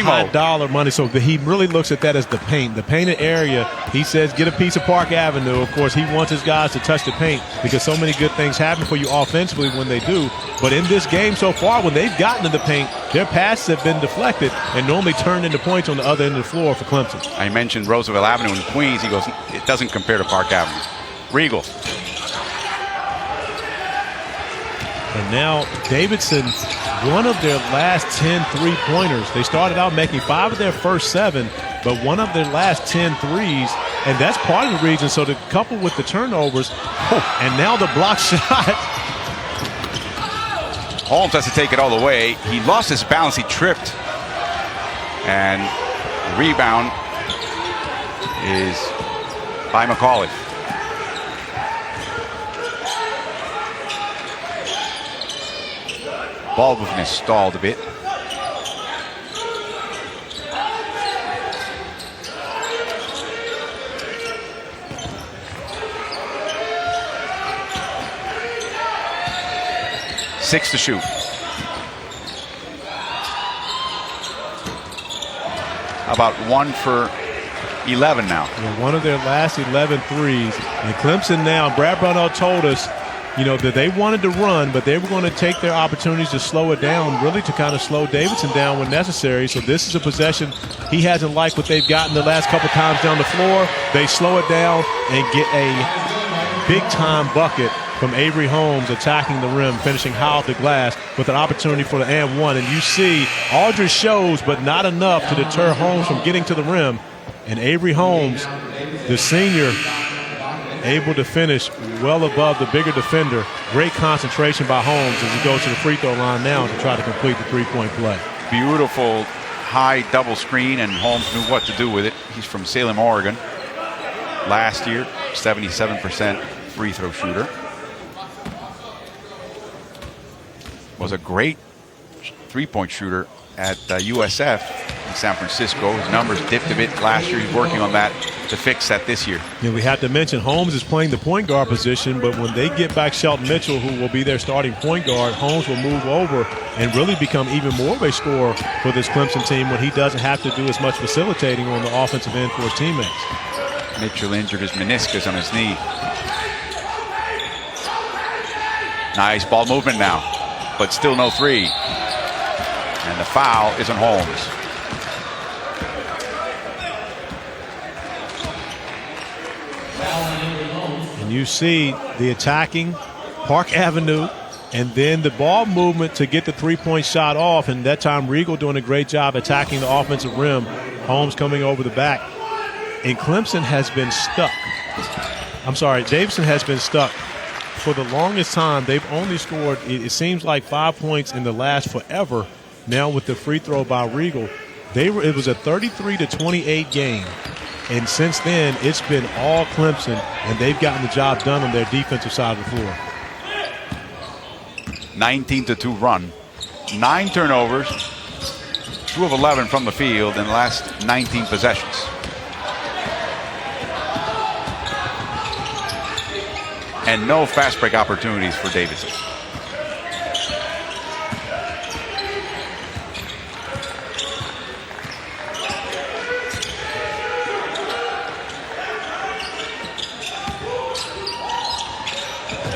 high dollar money. So he really looks at that as the painted area. He says, get a piece of Park Avenue. Of course, he wants his guys to touch the paint because so many good things happen for you offensively when they do. But in this game so far, when they've gotten to the paint, their passes have been deflected and normally turned into points on the other end of the floor for Clemson. I mentioned Roosevelt Avenue in Queens. He goes, it doesn't compare to Park Avenue. Regal. And now Davidson, one of their last 10 three-pointers. They started out making 5 of their first 7, but one of their last 10 threes, and that's part of the reason. So to couple with the turnovers, and now the block shot. Holmes has to take it all the way. He lost his balance. He tripped. And the rebound is by McCauley. Ball movement stalled a bit. 6 to shoot. About 1 for 11 now. Yeah, one of their last 11 threes. And Clemson now, Brad Brownell told us, that they wanted to run, but they were going to take their opportunities to slow it down, really to kind of slow Davidson down when necessary. So this is a possession he hasn't liked what they've gotten the last couple times down the floor. They slow it down and get a big-time bucket from Avery Holmes attacking the rim, finishing high off the glass with an opportunity for the and one. And you see Aldridge shows, but not enough to deter Holmes from getting to the rim. And Avery Holmes, the senior, able to finish well above the bigger defender. Great concentration by Holmes as he goes to the free throw line now to try to complete the three-point play. Beautiful high double screen, and Holmes knew what to do with it. He's from Salem, Oregon. Last year, 77% free throw shooter. Was a great three-point shooter at USF in San Francisco. His numbers dipped a bit last year. He's working on that to fix that this year. Yeah, we have to mention Holmes is playing the point guard position, but when they get back Shelton Mitchell, who will be their starting point guard, Holmes will move over and really become even more of a scorer for this Clemson team when he doesn't have to do as much facilitating on the offensive end for his teammates. Mitchell injured his meniscus on his knee. Nice ball movement now, but still no three. And the foul is on Holmes. And you see the attacking Park Avenue and then the ball movement to get the three-point shot off. And that time Regal doing a great job attacking the offensive rim. Holmes coming over the back. And Clemson has been stuck. Davidson has been stuck. For the longest time, they've only scored, it seems like, 5 points in the last forever. Now with the free throw by Regal, it was a 33-28 game. And since then, it's been all Clemson, and they've gotten the job done on their defensive side of the floor. 19-2 run. 9 turnovers, 2 of 11 from the field in the last 19 possessions. And no fast break opportunities for Davidson.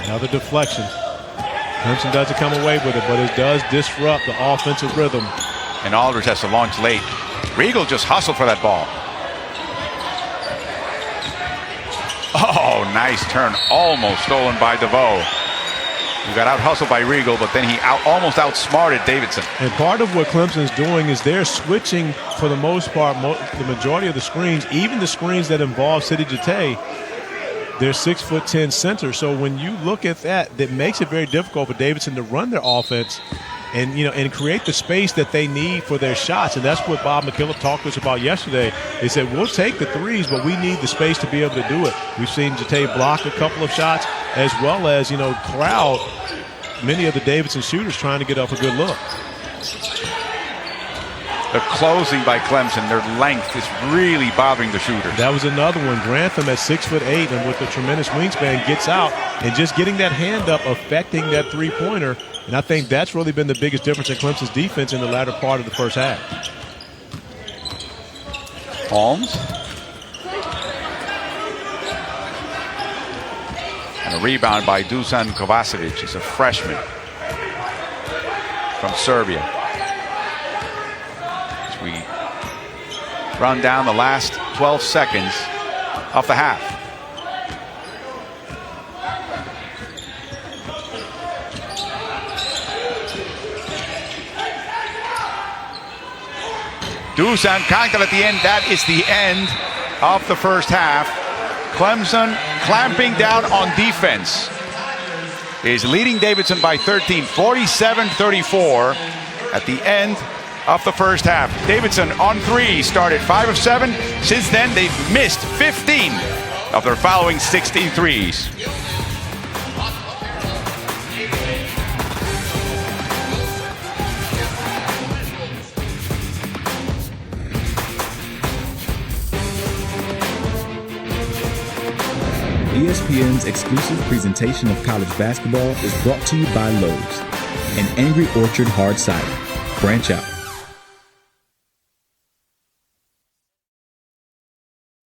Another deflection. Clemson doesn't come away with it, but it does disrupt the offensive rhythm. And Aldridge has to launch late. Regal just hustled for that ball. Oh, nice turn. Almost stolen by DeVoe. He got out-hustled by Regal, but then he almost outsmarted Davidson. And part of what Clemson's doing is they're switching, for the most part, the majority of the screens, even the screens that involve Sidi Jate, they're 6'10" center. So when you look at that makes it very difficult for Davidson to run their offense and create the space that they need for their shots. And that's what Bob McKillop talked to us about yesterday. They said, we'll take the threes, but we need the space to be able to do it. We've seen Jate block a couple of shots, as well as, crowd many of the Davidson shooters trying to get up a good look. The closing by Clemson, their length is really bothering the shooter. That was another one. Grantham at 6'8" and with a tremendous wingspan gets out, and just getting that hand up affecting that three-pointer. And I think that's really been the biggest difference in Clemson's defense in the latter part of the first half. Holmes. And a rebound by Dusan Kovacevic. He's a freshman from Serbia. As we run down the last 12 seconds of the half. Dusan Kankal at the end. That is the end of the first half. Clemson clamping down on defense is leading Davidson by 13, 47-34 at the end of the first half. Davidson on 3 started 5 of 7. Since then, they've missed 15 of their following 16 threes. ESPN's exclusive presentation of college basketball is brought to you by Lowe's. and Angry Orchard Hard Cider. Branch out.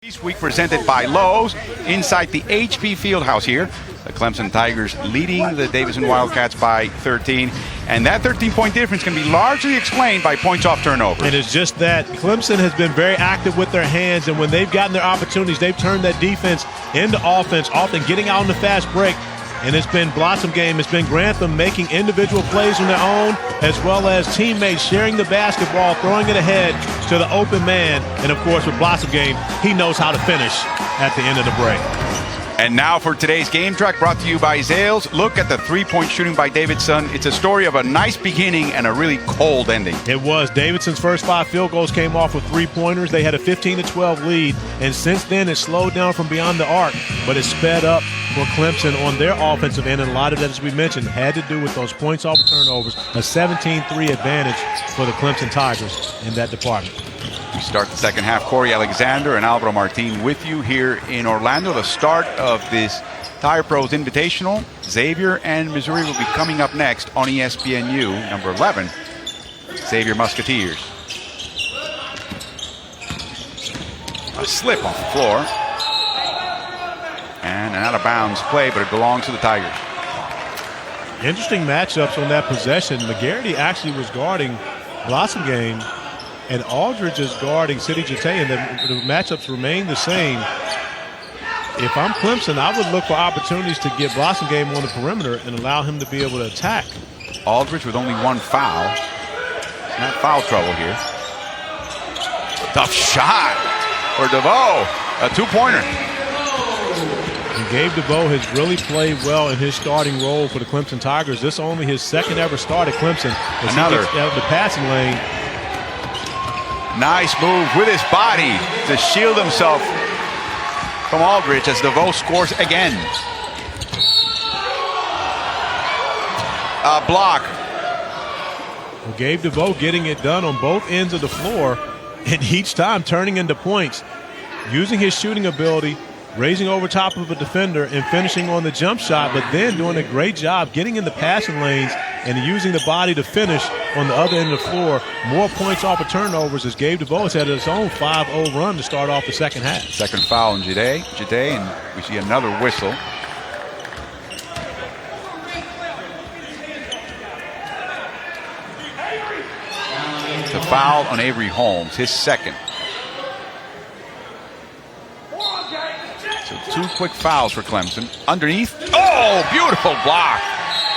This week presented by Lowe's inside the HP Fieldhouse here. The Clemson Tigers leading the Davidson Wildcats by 13. And that 13-point difference can be largely explained by points off turnovers. And it's just that Clemson has been very active with their hands, and when they've gotten their opportunities, they've turned that defense into offense, often getting out on the fast break. And it's been Blossom game. It's been Grantham making individual plays on their own, as well as teammates sharing the basketball, throwing it ahead to the open man. And, of course, with Blossom game, he knows how to finish at the end of the break. And now for today's game track, brought to you by Zales. Look at the three-point shooting by Davidson. It's a story of a nice beginning and a really cold ending. It was. Davidson's first 5 field goals came off with 3-pointers. They had a 15-12 lead, and since then it slowed down from beyond the arc, but it sped up for Clemson on their offensive end, and a lot of that, as we mentioned, had to do with those points off turnovers, a 17-3 advantage for the Clemson Tigers in that department. We start the second half. Corey Alexander and Alvaro Martin with you here in Orlando. The start of this Tire Pros Invitational. Xavier and Missouri will be coming up next on ESPNU, number 11, Xavier Musketeers. A slip off the floor. And an out-of-bounds play, but it belongs to the Tigers. Interesting matchups on that possession. McGarity actually was guarding Blossom game, and Aldridge is guarding City Jete, and the matchups remain the same. If I'm Clemson, I would look for opportunities to get Blossom game on the perimeter and allow him to be able to attack. Aldridge with only one foul. Not foul trouble here. Tough shot for DeVoe. A two-pointer. And Gabe DeVoe has really played well in his starting role for the Clemson Tigers. This is only his second ever start at Clemson. Another. He gets out of the passing lane. Nice move with his body to shield himself from Aldridge as DeVoe scores again. A block. Well, Gabe DeVoe getting it done on both ends of the floor, and each time turning into points, using his shooting ability, raising over top of a defender and finishing on the jump shot, but then doing a great job getting in the passing lanes and using the body to finish on the other end of the floor. More points off of turnovers as Gabe DeVoe has had his own 5-0 run to start off the second half. Second foul on Jete, and we see another whistle. The foul on Avery Holmes, his second. So 2 quick fouls for Clemson. Underneath. Oh, beautiful block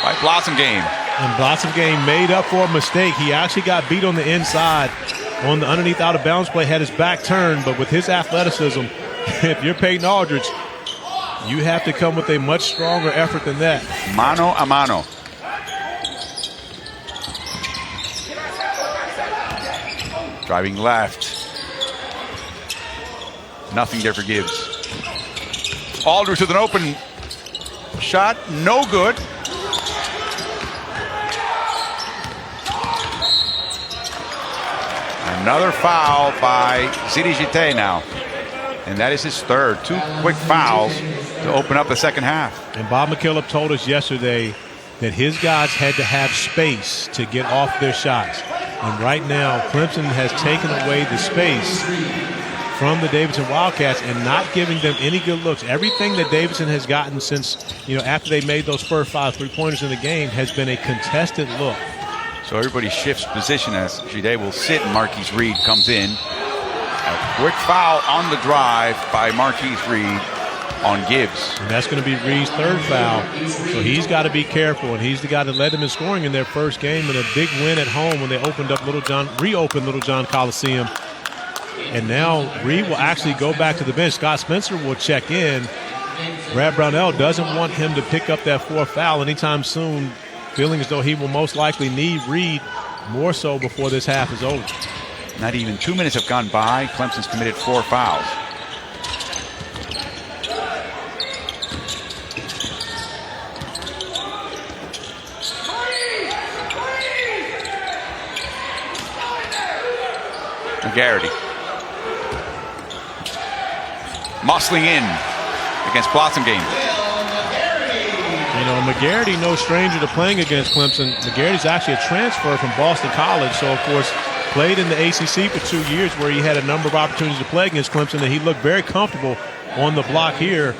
by Blossom game. And Blossom game made up for a mistake. He actually got beat on the inside on the underneath out of bounds play, had his back turned, but with his athleticism, if you're Peyton Aldridge, you have to come with a much stronger effort than that. Mano a mano. Driving left. Nothing there for Gibbs. Aldridge with an open shot, no good. Another foul by City Jete now. And that is his third. 2 quick fouls to open up the second half. And Bob McKillop told us yesterday that his guys had to have space to get off their shots. And right now, Clemson has taken away the space from the Davidson Wildcats and not giving them any good looks. Everything that Davidson has gotten since, after they made those first 5 3-pointers in the game has been a contested look. So everybody shifts position as Jide will sit and Marquise Reed comes in. A quick foul on the drive by Marquise Reed on Gibbs. And that's going to be Reed's third foul. So he's got to be careful, and he's the guy that led them in scoring in their first game and a big win at home when they reopened Little John Coliseum. And now Reed will actually go back to the bench. Scott Spencer will check in. Brad Brownell doesn't want him to pick up that 4th foul anytime soon, feeling as though he will most likely need Reed more so before this half is over. Not even 2 minutes have gone by. Clemson's committed 4 fouls. Garrity. Muscling in against Blossom game. McGarity, no stranger to playing against Clemson. McGarity's actually a transfer from Boston College, so of course played in the ACC for 2 years where he had a number of opportunities to play against Clemson, and he looked very comfortable on the block here,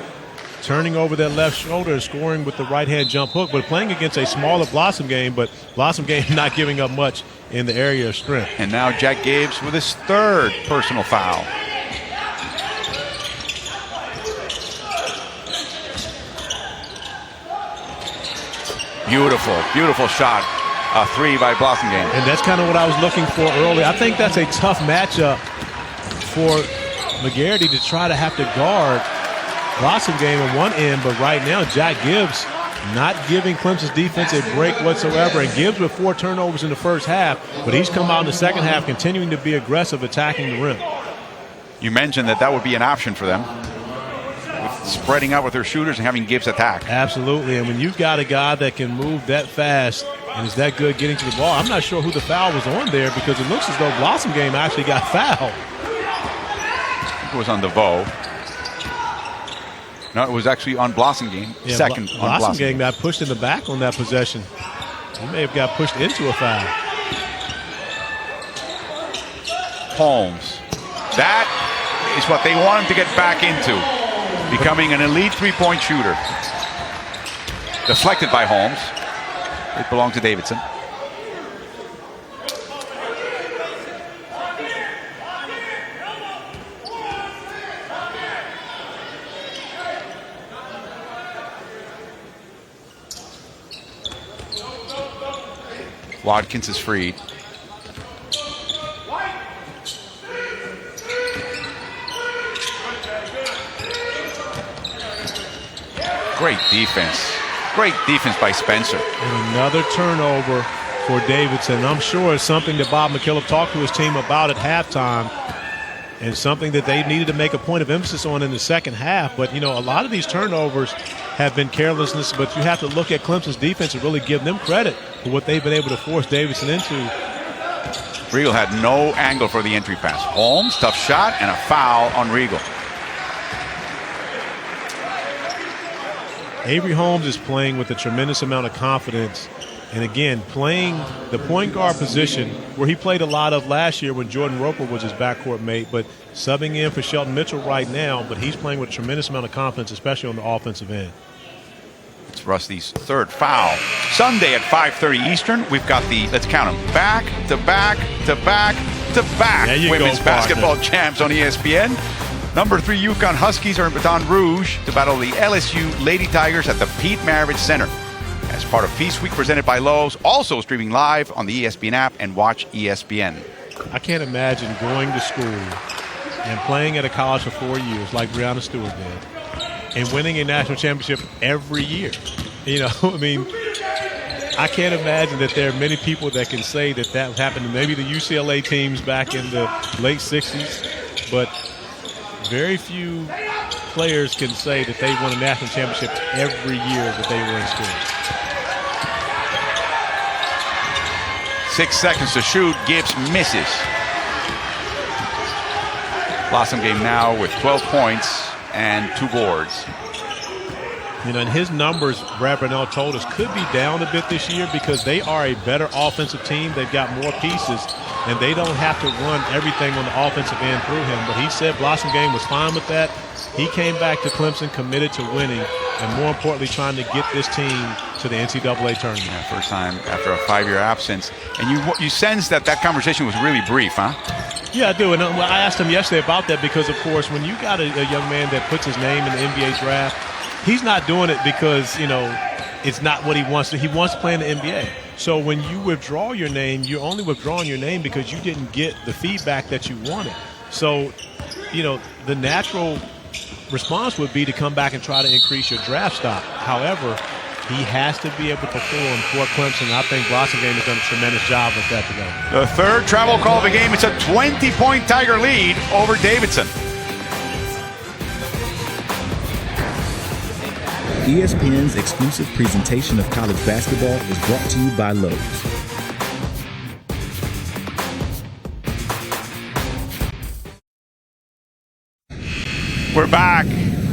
turning over that left shoulder and scoring with the right-hand jump hook, but playing against a smaller Blossom game, but Blossom game not giving up much in the area of strength. And now Jack Gibbs with his 3rd personal foul. Beautiful shot. A 3 by Blossom game. And that's kind of what I was looking for earlier. I think that's a tough matchup for McGarity to try to have to guard Blossom game on one end, but right now Jack Gibbs not giving Clemson's defense a break whatsoever, and Gibbs with 4 turnovers in the first half, but he's come out in the second half continuing to be aggressive attacking the rim. You mentioned that would be an option for them, with spreading out with their shooters and having Gibbs attack. Absolutely, and when you've got a guy that can move that fast and is that good getting to the ball, I'm not sure who the foul was on there because it looks as though Blossom game actually got fouled. It was on DeVoe. No, it was actually on Blossom game. Yeah, Second on Blossom Blossom game got pushed in the back on that possession. He may have got pushed into a foul. Holmes. That is what they want him to get back into, becoming an elite three-point shooter. Deflected by Holmes. It belonged to Davidson. Watkins is freed. Great defense. Great defense by Spencer. And another turnover for Davidson. I'm sure it's something that Bob McKillop talked to his team about at halftime, and something that they needed to make a point of emphasis on in the second half. But, a lot of these turnovers have been carelessness, but you have to look at Clemson's defense and really give them credit for what they've been able to force Davidson into. Regal had no angle for the entry pass. Holmes, tough shot, and a foul on Regal. Avery Holmes is playing with a tremendous amount of confidence. And again, playing the point guard position where he played a lot of last year when Jordan Roper was his backcourt mate, but subbing in for Shelton Mitchell right now, but he's playing with a tremendous amount of confidence, especially on the offensive end. It's Rusty's 3rd foul. Sunday at 5:30 Eastern, we've got the, let's count them, back to back to back to back women's basketball champs on ESPN. Number 3 UConn Huskies are in Baton Rouge to battle the LSU Lady Tigers at the Pete Maravich Center as part of Feast Week presented by Lowe's, also streaming live on the ESPN app and Watch ESPN. I can't imagine going to school and playing at a college for 4 years like Breonna Stewart did and winning a national championship every year. I can't imagine that there are many people that can say that happened to maybe the UCLA teams back in the late 60s, but very few players can say that they won a national championship every year that they were in school. 6 seconds to shoot. Gibbs misses. Blossom game now with 12 points and 2 boards. And his numbers, Brad Brunell told us, could be down a bit this year because they are a better offensive team. They've got more pieces, and they don't have to run everything on the offensive end through him. But he said Blossom game was fine with that. He came back to Clemson committed to winning, and more importantly, trying to get this team to the NCAA tournament. Yeah, first time after a 5-year absence. And you sense that conversation was really brief, huh? Yeah, I do. And I asked him yesterday about that because, of course, when you got a young man that puts his name in the NBA draft, he's not doing it because, it's not what he wants to. He wants to play in the NBA. So when you withdraw your name, you're only withdrawing your name because you didn't get the feedback that you wanted. So, the natural response would be to come back and try to increase your draft stock. However, he has to be able to perform for Clemson. I think Blossom game has done a tremendous job with that today. The 3rd travel call of the game. It's a 20-point Tiger lead over Davidson. ESPN's exclusive presentation of college basketball is brought to you by Lowe's. We're back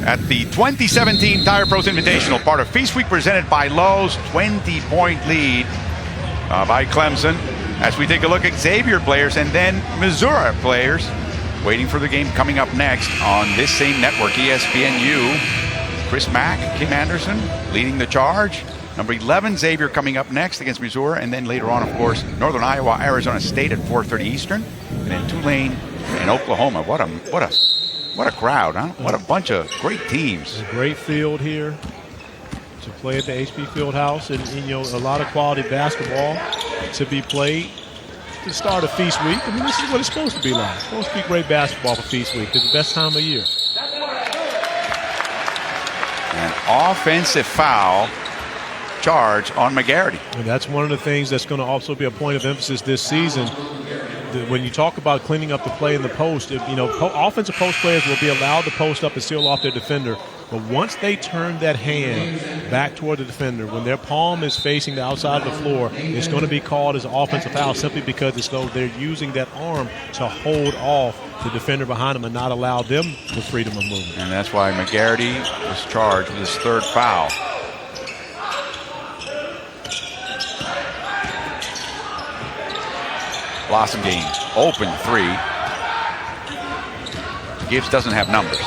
at the 2017 Tire Pros Invitational, part of Feast Week presented by Lowe's. 20-point lead by Clemson as we take a look at Xavier players and then Missouri players waiting for the game coming up next on this same network, ESPNU. Chris Mack, Kim Anderson leading the charge. Number 11, Xavier, coming up next against Missouri, and then later on, of course, Northern Iowa, Arizona State at 4:30 Eastern, and then Tulane and Oklahoma. What a crowd, huh? What a bunch of great teams. A great field here to play at the HP Fieldhouse, and you know, a lot of quality basketball to be played. To start of Feast Week, I mean, this is what it's supposed to be like. It's supposed to be great basketball for Feast Week. It's the best time of year. An offensive foul charge on McGarity. And that's one of the things that's going to also be a point of emphasis this season. When you talk about cleaning up the play in the post, offensive post players will be allowed to post up and seal off their defender. But once they turn that hand back toward the defender, when their palm is facing the outside of the floor, it's going to be called as an offensive foul simply because it's though they're using that arm to hold off the defender behind them and not allow them the freedom of movement. And that's why McGarity was charged with his third foul. Blossom game, open three. Gibbs doesn't have numbers.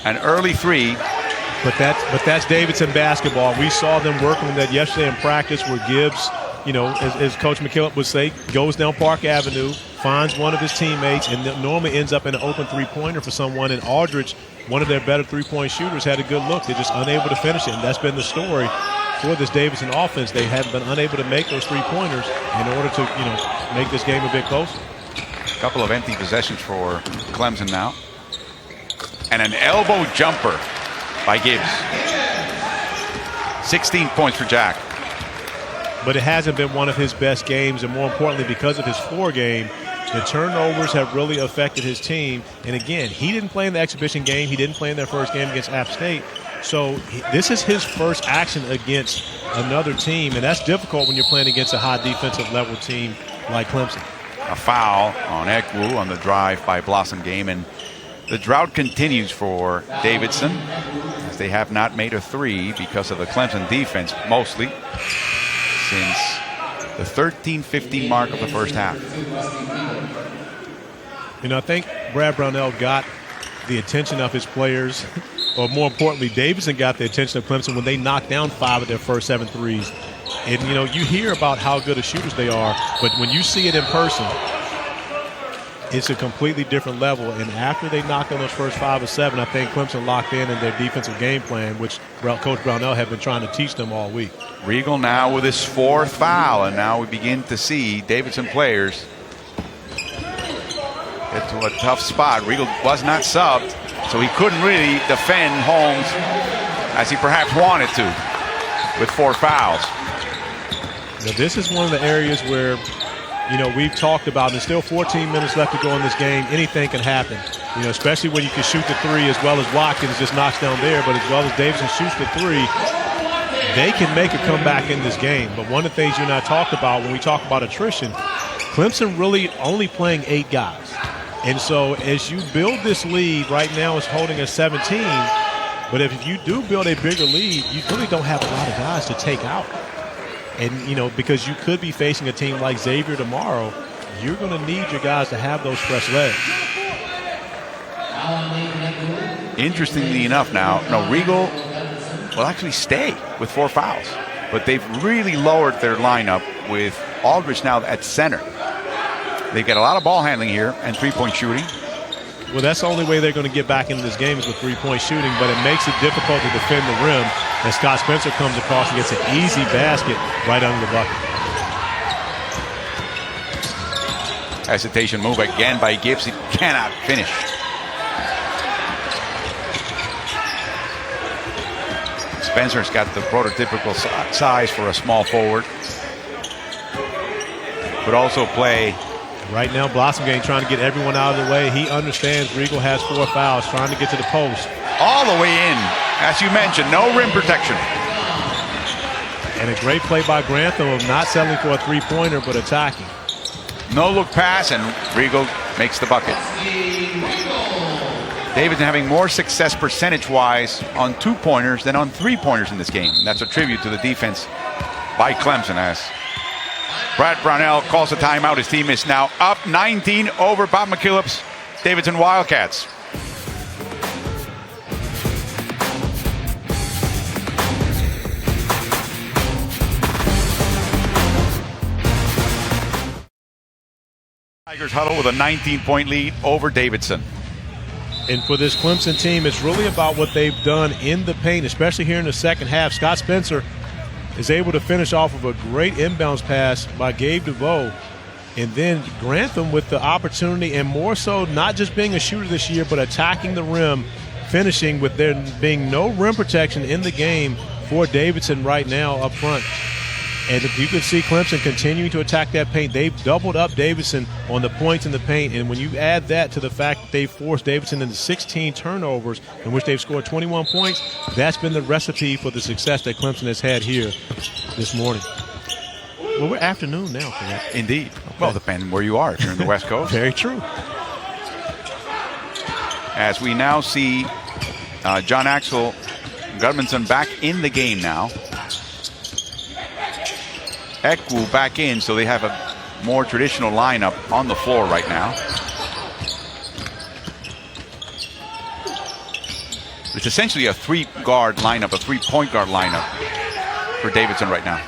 An early three. But that's Davidson basketball. We saw them working on that yesterday in practice where Gibbs, as Coach McKillop would say, goes down Park Avenue, finds one of his teammates, and normally ends up in an open three-pointer for someone. And Aldridge, one of their better three-point shooters, had a good look. They're just unable to finish it, and that's been the story for this Davidson offense. They have been unable to make those three-pointers in order to, make this game a bit closer. A couple of empty possessions for Clemson now. And an elbow jumper by Gibbs. 16 points for Jack. But it hasn't been one of his best games, and more importantly, because of his floor game, the turnovers have really affected his team. And again, he didn't play in the exhibition game. He didn't play in their first game against App State. So this is his first action against another team, and that's difficult when you're playing against a high defensive level team like Clemson. A foul on Ekwu on the drive by Blossom game, and the drought continues for Davidson as they have not made a three because of the Clemson defense mostly since the 13-15 mark of the first half. I think Brad Brownell got the attention of his players, or more importantly, Davidson got the attention of Clemson when they knocked down 5 of their first 7 threes. And, you hear about how good of shooters they are, but when you see it in person, it's a completely different level. And after they knocked on those first 5 or 7, I think Clemson locked in their defensive game plan, which Coach Brownell had been trying to teach them all week. Regal now with his 4th foul, and now we begin to see Davidson players get to a tough spot. Regal was not subbed, so he couldn't really defend Holmes as he perhaps wanted to with 4 fouls. Now, this is one of the areas where we've talked about, and there's still 14 minutes left to go in this game. Anything can happen, especially when you can shoot the 3 as well as Watkins just knocks down there, but as well as Davidson shoots the 3, they can make a comeback in this game. But one of the things you and I talked about when we talk about attrition, Clemson really only playing 8 guys. And so as you build this lead, right now it's holding at 17, but if you do build a bigger lead, you really don't have a lot of guys to take out. And, because you could be facing a team like Xavier tomorrow, you're going to need your guys to have those fresh legs. Interestingly enough now, Regal will actually stay with 4 fouls, but they've really lowered their lineup with Aldridge now at center. They've got a lot of ball handling here and three-point shooting. Well, that's the only way they're going to get back into this game is with three-point shooting, but it makes it difficult to defend the rim as Scott Spencer comes across and gets an easy basket right under the bucket. Hesitation move again by Gibbs. He cannot finish. Spencer's got the prototypical size for a small forward. But also play. Right now, Blossom game trying to get everyone out of the way. He understands Regal has 4 fouls, trying to get to the post. All the way in. As you mentioned, no rim protection. And a great play by Grantham of not settling for a three-pointer, but attacking. No look pass, and Regal makes the bucket. Davidson having more success percentage-wise on 2-pointers than on 3-pointers in this game. That's a tribute to the defense by Clemson, as Brad Brownell calls a timeout. His team is now up 19 over Bob McKillop's Davidson Wildcats. Tigers huddle with a 19-point lead over Davidson. And for this Clemson team, it's really about what they've done in the paint, especially here in the second half. Scott Spencer is able to finish off of a great inbounds pass by Gabe DeVoe. And then Grantham with the opportunity, and more so not just being a shooter this year, but attacking the rim, finishing with there being no rim protection in the game for Davidson right now up front. And if you can see Clemson continuing to attack that paint, they've doubled up Davidson on the points in the paint. And when you add that to the fact that they've forced Davidson into 16 turnovers, in which they've scored 21 points, that's been the recipe for the success that Clemson has had here this morning. Well, we're afternoon now, correct? Indeed. Okay. Well, depending where you are, if you're in the West Coast. Very true. As we now see John Axel Gudmundsson back in the game now. Ekwu back in, so they have a more traditional lineup on the floor right now. It's essentially a three-guard lineup, a three-point guard lineup for Davidson right now.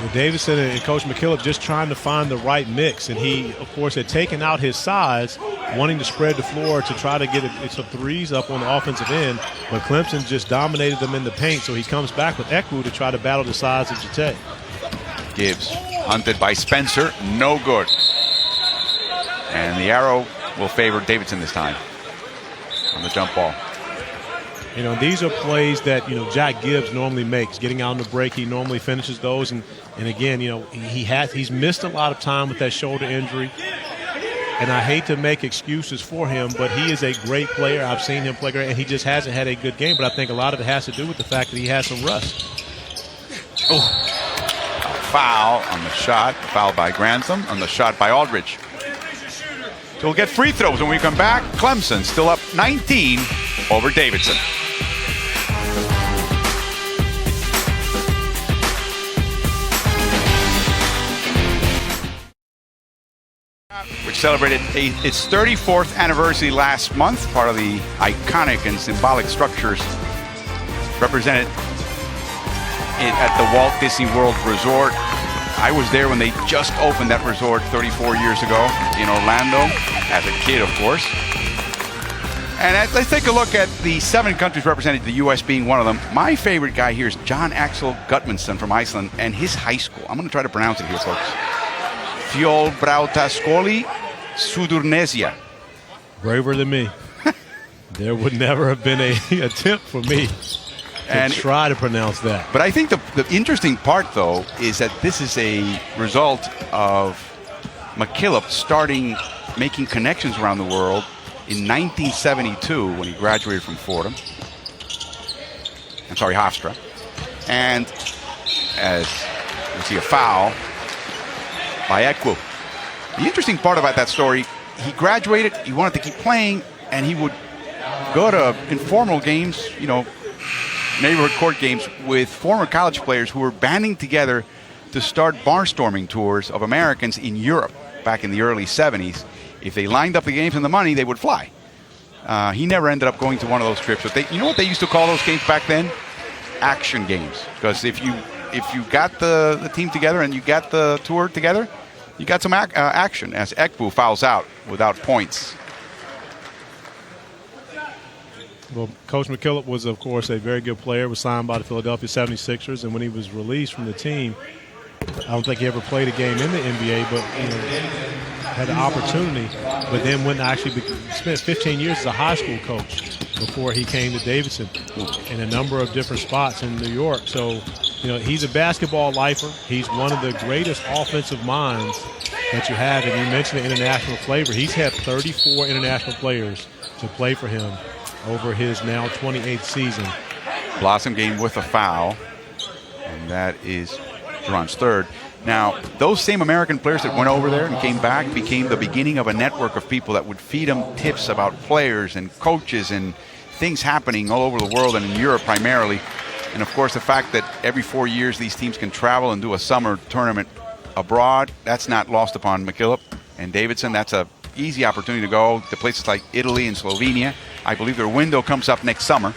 Well, Davidson and Coach McKillop just trying to find the right mix, and he, of course, had taken out his size, wanting to spread the floor to try to get some threes up on the offensive end, but Clemson just dominated them in the paint, so he comes back with Ekwu to try to battle the size of Jete. Gibbs hunted by Spencer, no good. And the arrow will favor Davidson this time on the jump ball. You know, these are plays that, you know, Jack Gibbs normally makes. Getting out on the break, he normally finishes those. And again, you know, he's missed a lot of time with that shoulder injury. And I hate to make excuses for him, but he is a great player. I've seen him play great, and he just hasn't had a good game. But I think a lot of it has to do with the fact that he has some rust. Oh. Foul on the shot, foul by Grantham, on the shot by Aldridge. So we'll get free throws when we come back. Clemson still up 19 over Davidson. Which celebrated its 34th anniversary last month, part of the iconic and symbolic structures represented at the Walt Disney World Resort. I was there when they just opened that resort 34 years ago in Orlando, as a kid, of course. And let's take a look at the 7 countries represented, the U.S. being one of them. My favorite guy here is John Axel Gudmundsson from Iceland and his high school. I'm going to try to pronounce it here, folks. Fjolbrautaskóli Suðurnesja. Braver than me. There would never have been an attempt for me to try to pronounce that. But I think the interesting part, though, is that this is a result of McKillop making connections around the world in 1972 when he graduated from Fordham. I'm sorry, Hofstra. And as you see, a foul by Ekwu. The interesting part about that story, he graduated, he wanted to keep playing, and he would go to informal games, you know, neighborhood court games with former college players who were banding together to start barnstorming tours of Americans in Europe back in the early 70s. If they lined up the games and the money, they would fly. He never ended up going to one of those trips. But you know what they used to call those games back then? Action games. Because if you got the team together and you got the tour together, you got some action, as Ekwu fouls out without points. Well, Coach McKillop was, of course, a very good player, was signed by the Philadelphia 76ers, and when he was released from the team, I don't think he ever played a game in the NBA, but had the opportunity. But then when spent 15 years as a high school coach before he came to Davidson in a number of different spots in New York. So, you know, he's a basketball lifer. He's one of the greatest offensive minds that you have, and you mentioned the international flavor. He's had 34 international players to play for him over his now 28th season. Blossomgame with a foul, and that is Duran's third. Now, those same American players that went over there and came back became the beginning of a network of people that would feed them tips about players and coaches and things happening all over the world and in Europe primarily. And, of course, the fact that every 4 years these teams can travel and do a summer tournament abroad, that's not lost upon McKillop and Davidson. That's a easy opportunity to go to places like Italy and Slovenia. I believe their window comes up next summer.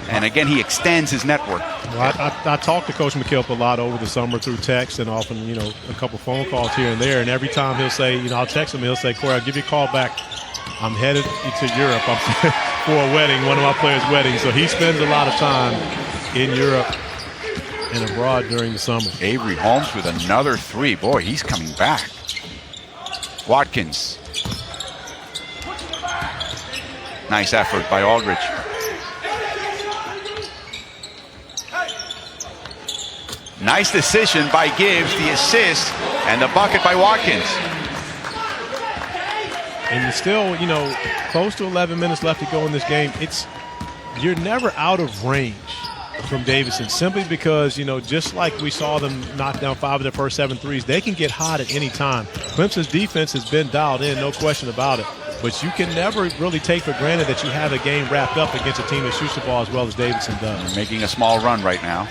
And again, he extends his network. Well, I talked to Coach McKillop a lot over the summer through text and often, a couple phone calls here and there. And every time he'll say, I'll text him, he'll say, Corey, I'll give you a call back. I'm headed to Europe for a wedding, one of my players' weddings. So he spends a lot of time in Europe and abroad during the summer. Avery Holmes with another three. Boy, he's coming back. Watkins. Nice effort by Aldridge. Nice decision by Gibbs, the assist, and the bucket by Watkins. And still, close to 11 minutes left to go in this game. You're never out of range from Davidson, simply because, just like we saw them knock down 5 of their first 7 threes, they can get hot at any time. Clemson's defense has been dialed in, no question about it. But you can never really take for granted that you have a game wrapped up against a team that shoots the ball as well as Davidson does. They're making a small run right now.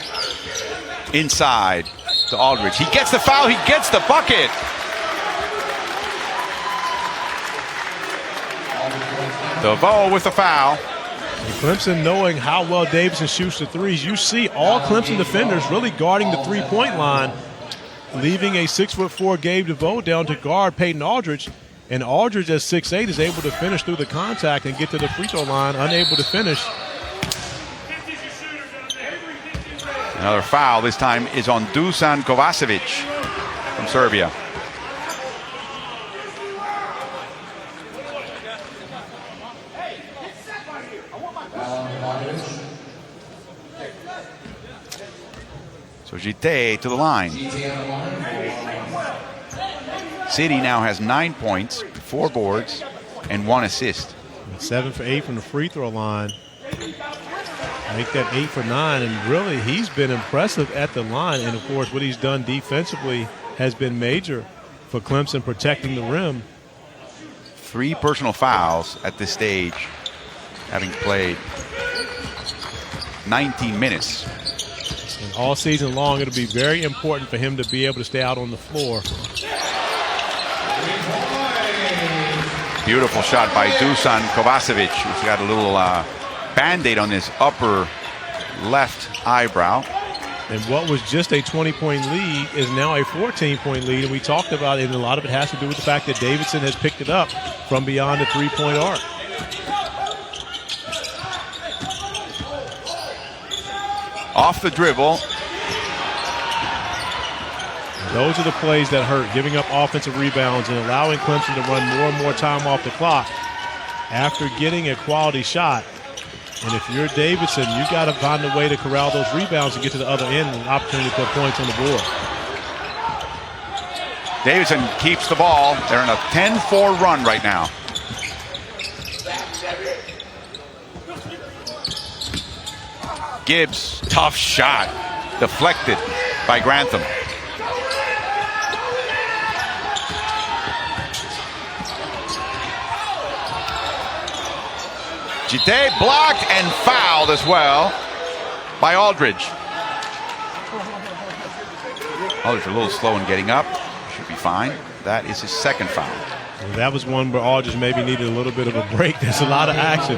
Inside to Aldridge. He gets the foul. He gets the bucket. DeVoe with the foul. And Clemson, knowing how well Davidson shoots the threes, you see all Clemson defenders really guarding the three-point line, leaving a 6'4" Gabe DeVoe down to guard Peyton Aldridge. And Aldridge at 6'8" is able to finish through the contact and get to the free throw line, unable to finish. Another foul, this time is on Dusan Kovacevic from Serbia. So Gite to the line. City now has 9 points, 4 boards, and 1 assist. 7 for 8 from the free throw line. Make that 8 for 9, and really he's been impressive at the line. And, of course, what he's done defensively has been major for Clemson, protecting the rim. 3 personal fouls at this stage, having played 19 minutes. And all season long, it'll be very important for him to be able to stay out on the floor. Beautiful shot by Dusan Kovacevic, who's got a little Band-Aid on his upper left eyebrow. And what was just a 20-point lead is now a 14-point lead. And we talked about it, and a lot of it has to do with the fact that Davidson has picked it up from beyond the three-point arc. Off the dribble. Those are the plays that hurt, giving up offensive rebounds and allowing Clemson to run more and more time off the clock after getting a quality shot. And if you're Davidson, you got to find a way to corral those rebounds and get to the other end and an opportunity to put points on the board. Davidson keeps the ball. They're in a 10-4 run right now. Gibbs, tough shot, deflected by Grantham. Gite blocked and fouled as well by Aldridge. Aldridge a little slow in getting up. Should be fine. That is his second foul. Well, that was one where Aldridge maybe needed a little bit of a break. There's a lot of action.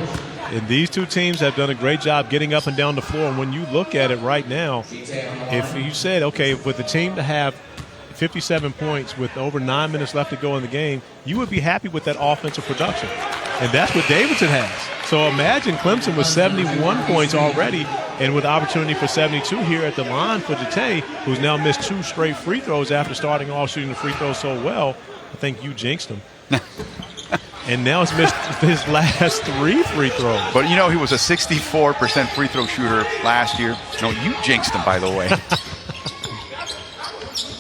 And these two teams have done a great job getting up and down the floor. And when you look at it right now, if you said, okay, with the team to have 57 points with over 9 minutes left to go in the game, you would be happy with that offensive production. And that's what Davidson has. So imagine Clemson with 71 points already and with opportunity for 72 here at the line for Gite, who's now missed 2 straight free throws after starting off shooting the free throws so well. I think you jinxed him. And now he's missed his last 3 free throws. But, you know, he was a 64% free throw shooter last year. No, you jinxed him, by the way.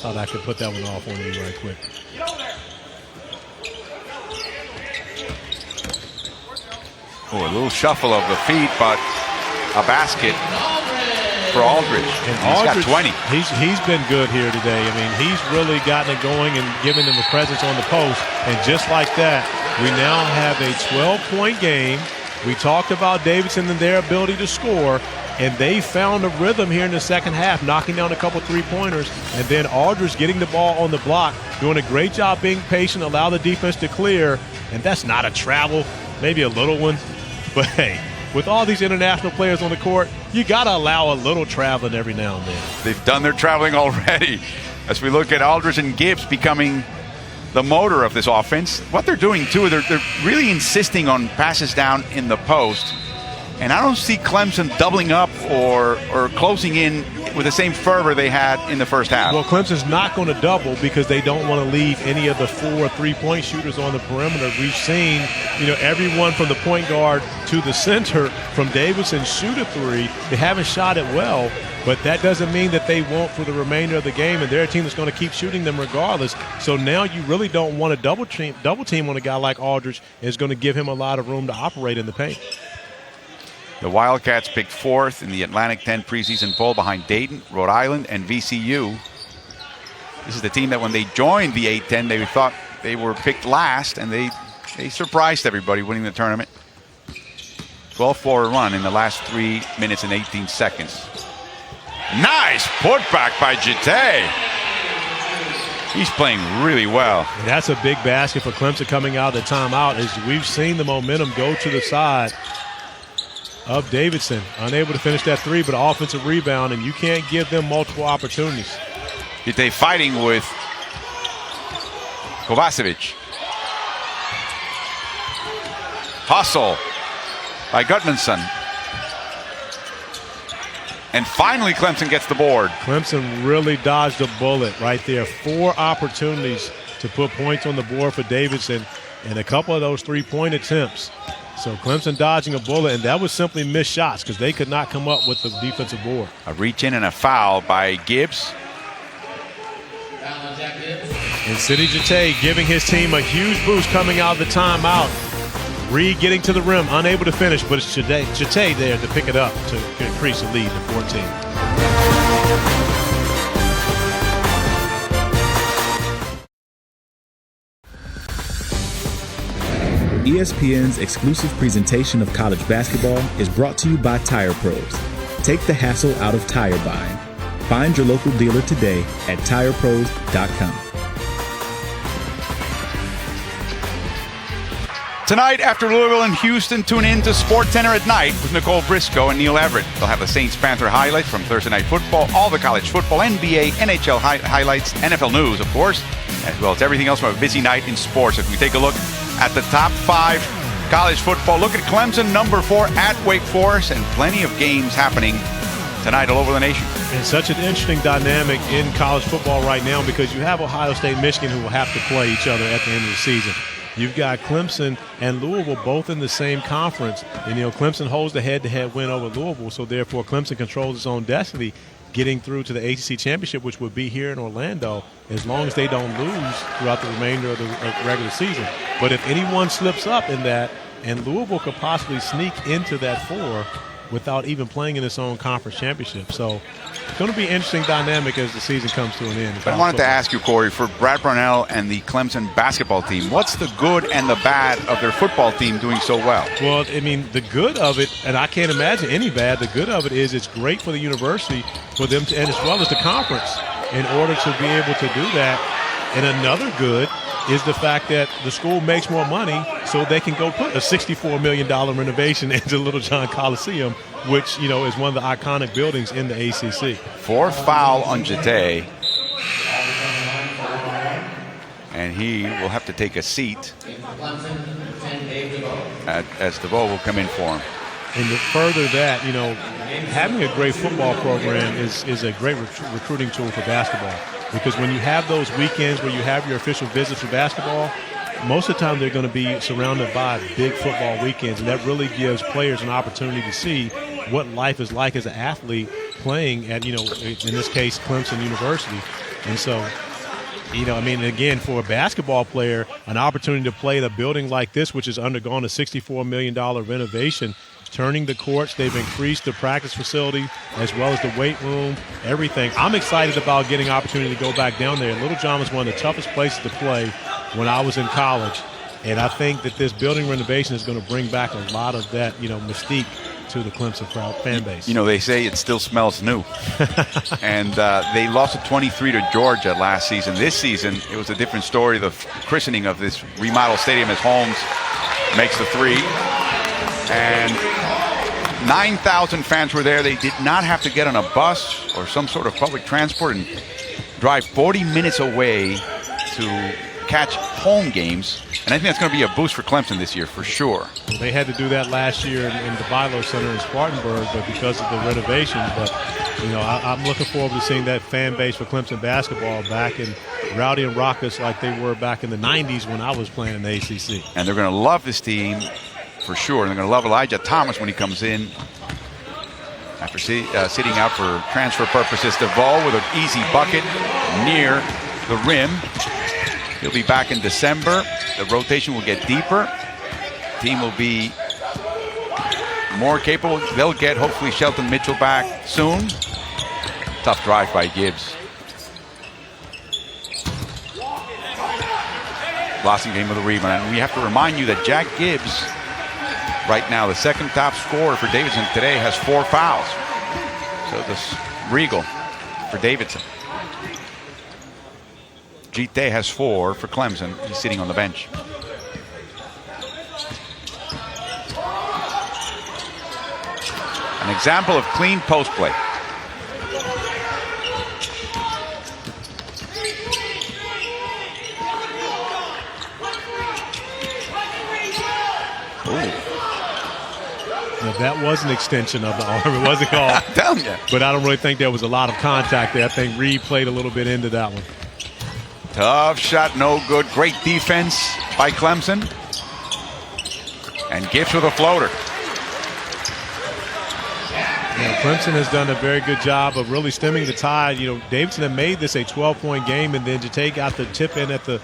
Thought I could put that one off on you right quick. Oh, a little shuffle of the feet, but a basket for Aldridge. And He's Aldridge, got 20. He's been good here today. I mean, he's really gotten it going and given them a presence on the post. And just like that, we now have a 12-point game. We talked about Davidson and their ability to score, and they found a rhythm here in the second half, knocking down a couple three-pointers. And then Aldridge getting the ball on the block, doing a great job being patient, allow the defense to clear. And that's not a travel, maybe a little one. But, hey, with all these international players on the court, you got to allow a little traveling every now and then. They've done their traveling already. As we look at Aldridge and Gibbs becoming the motor of this offense, what they're doing, too, they're really insisting on passes down in the post. And I don't see Clemson doubling up or closing in with the same fervor they had in the first half. Well, Clemson's not going to double because they don't want to leave any of the 4 3-point shooters on the perimeter. We've seen, everyone from the point guard to the center from Davidson shoot a three. They haven't shot it well, but that doesn't mean that they won't for the remainder of the game, and they're a team that's going to keep shooting them regardless. So now you really don't want to double team on a guy like Aldridge. It's going to give him a lot of room to operate in the paint. The Wildcats picked 4th in the Atlantic 10 preseason poll behind Dayton, Rhode Island, and VCU. This is the team that when they joined the A-10, they thought they were picked last, and they surprised everybody winning the tournament. 12-4 run in the last 3 minutes and 18 seconds. Nice putback by Jete. He's playing really well. And that's a big basket for Clemson coming out of the timeout, as we've seen the momentum go to the side of Davidson. Unable to finish that three, but offensive rebound, and you can't give them multiple opportunities. They fighting with Kovacevic. Hustle by Gudmundsson. And finally Clemson gets the board. Clemson really dodged a bullet right there. 4 opportunities to put points on the board for Davidson, and a couple of those 3-point attempts. So Clemson dodging a bullet, and that was simply missed shots because they could not come up with the defensive board. A reach in and a foul by Gibbs. And Sidney Jete giving his team a huge boost coming out of the timeout. Reed getting to the rim, unable to finish, but it's Jete there to pick it up to increase the lead to 14. ESPN's exclusive presentation of college basketball is brought to you by Tire Pros. Take the hassle out of tire buying. Find your local dealer today at tirepros.com. Tonight, after Louisville and Houston, tune in to SportsCenter at Night with Nicole Briscoe and Neil Everett. They'll have the Saints-Panther highlights from Thursday Night Football, all the college football, NBA, NHL highlights, NFL news, of course, as well as everything else from a busy night in sports. As we take a look at the top 5 college football, look at Clemson, number 4 at Wake Forest, and plenty of games happening tonight all over the nation. And such an interesting dynamic in college football right now because you have Ohio State, Michigan who will have to play each other at the end of the season. You've got Clemson and Louisville both in the same conference. And, Clemson holds the head-to-head win over Louisville, so therefore Clemson controls its own destiny getting through to the ACC Championship, which would be here in Orlando, as long as they don't lose throughout the remainder of the regular season. But if anyone slips up in that, and Louisville could possibly sneak into that 4 without even playing in its own conference championship. So it's going to be an interesting dynamic as the season comes to an end. But I wanted to ask you, Corey, for Brad Brownell and the Clemson basketball team, what's the good and the bad of their football team doing so well? Well, I mean, the good of it, and I can't imagine any bad, the good of it is it's great for the university for them to, and as well as the conference, in order to be able to do that. And another good is the fact that the school makes more money so they can go put a $64 million renovation into Littlejohn Coliseum, which, is one of the iconic buildings in the ACC. 4th foul on Jete. And he will have to take a seat as DeVoe will come in for him. And to further that, having a great football program is a great recruiting tool for basketball. Because when you have those weekends where you have your official visits for basketball, most of the time they're going to be surrounded by big football weekends, and that really gives players an opportunity to see what life is like as an athlete playing at, in this case, Clemson University. And so, again, for a basketball player, an opportunity to play in a building like this, which has undergone a $64 million renovation, turning the courts. They've increased the practice facility as well as the weight room, everything. I'm excited about getting opportunity to go back down there. Littlejohn was one of the toughest places to play when I was in college. And I think that this building renovation is going to bring back a lot of that, mystique to the Clemson fan base. They say it still smells new. And they lost a 23 to Georgia last season. This season, it was a different story. The christening of this remodeled stadium as Holmes makes the three. And 9,000 fans were there. They did not have to get on a bus or some sort of public transport and drive 40 minutes away to catch home games. And I think that's going to be a boost for Clemson this year for sure. Well, they had to do that last year in the Bilo Center in Spartanburg, but because of the renovations. But, I'm looking forward to seeing that fan base for Clemson basketball back in rowdy and raucous like they were back in the 90s when I was playing in the ACC. And they're going to love this team for sure. And they're going to love Elijah Thomas when he comes in after sitting out for transfer purposes. DeVoe with an easy bucket near the rim. He'll be back in December. The rotation will get deeper. Team will be more capable. They'll get, hopefully, Shelton Mitchell back soon. Tough drive by Gibbs. Blossomgame with a rebound. And we have to remind you that Jack Gibbs, right now, the second top scorer for Davidson today, has 4 fouls. So this Regal for Davidson. Gite has 4 for Clemson. He's sitting on the bench. An example of clean post play. Now, that was an extension of the arm. It wasn't called. I'm telling you. But I don't really think there was a lot of contact there. I think Reed played a little bit into that one. Tough shot, no good. Great defense by Clemson. And Gibbs with a floater. Clemson has done a very good job of really stemming the tide. Davidson had made this a 12-point game, and then Jate got the tip in at the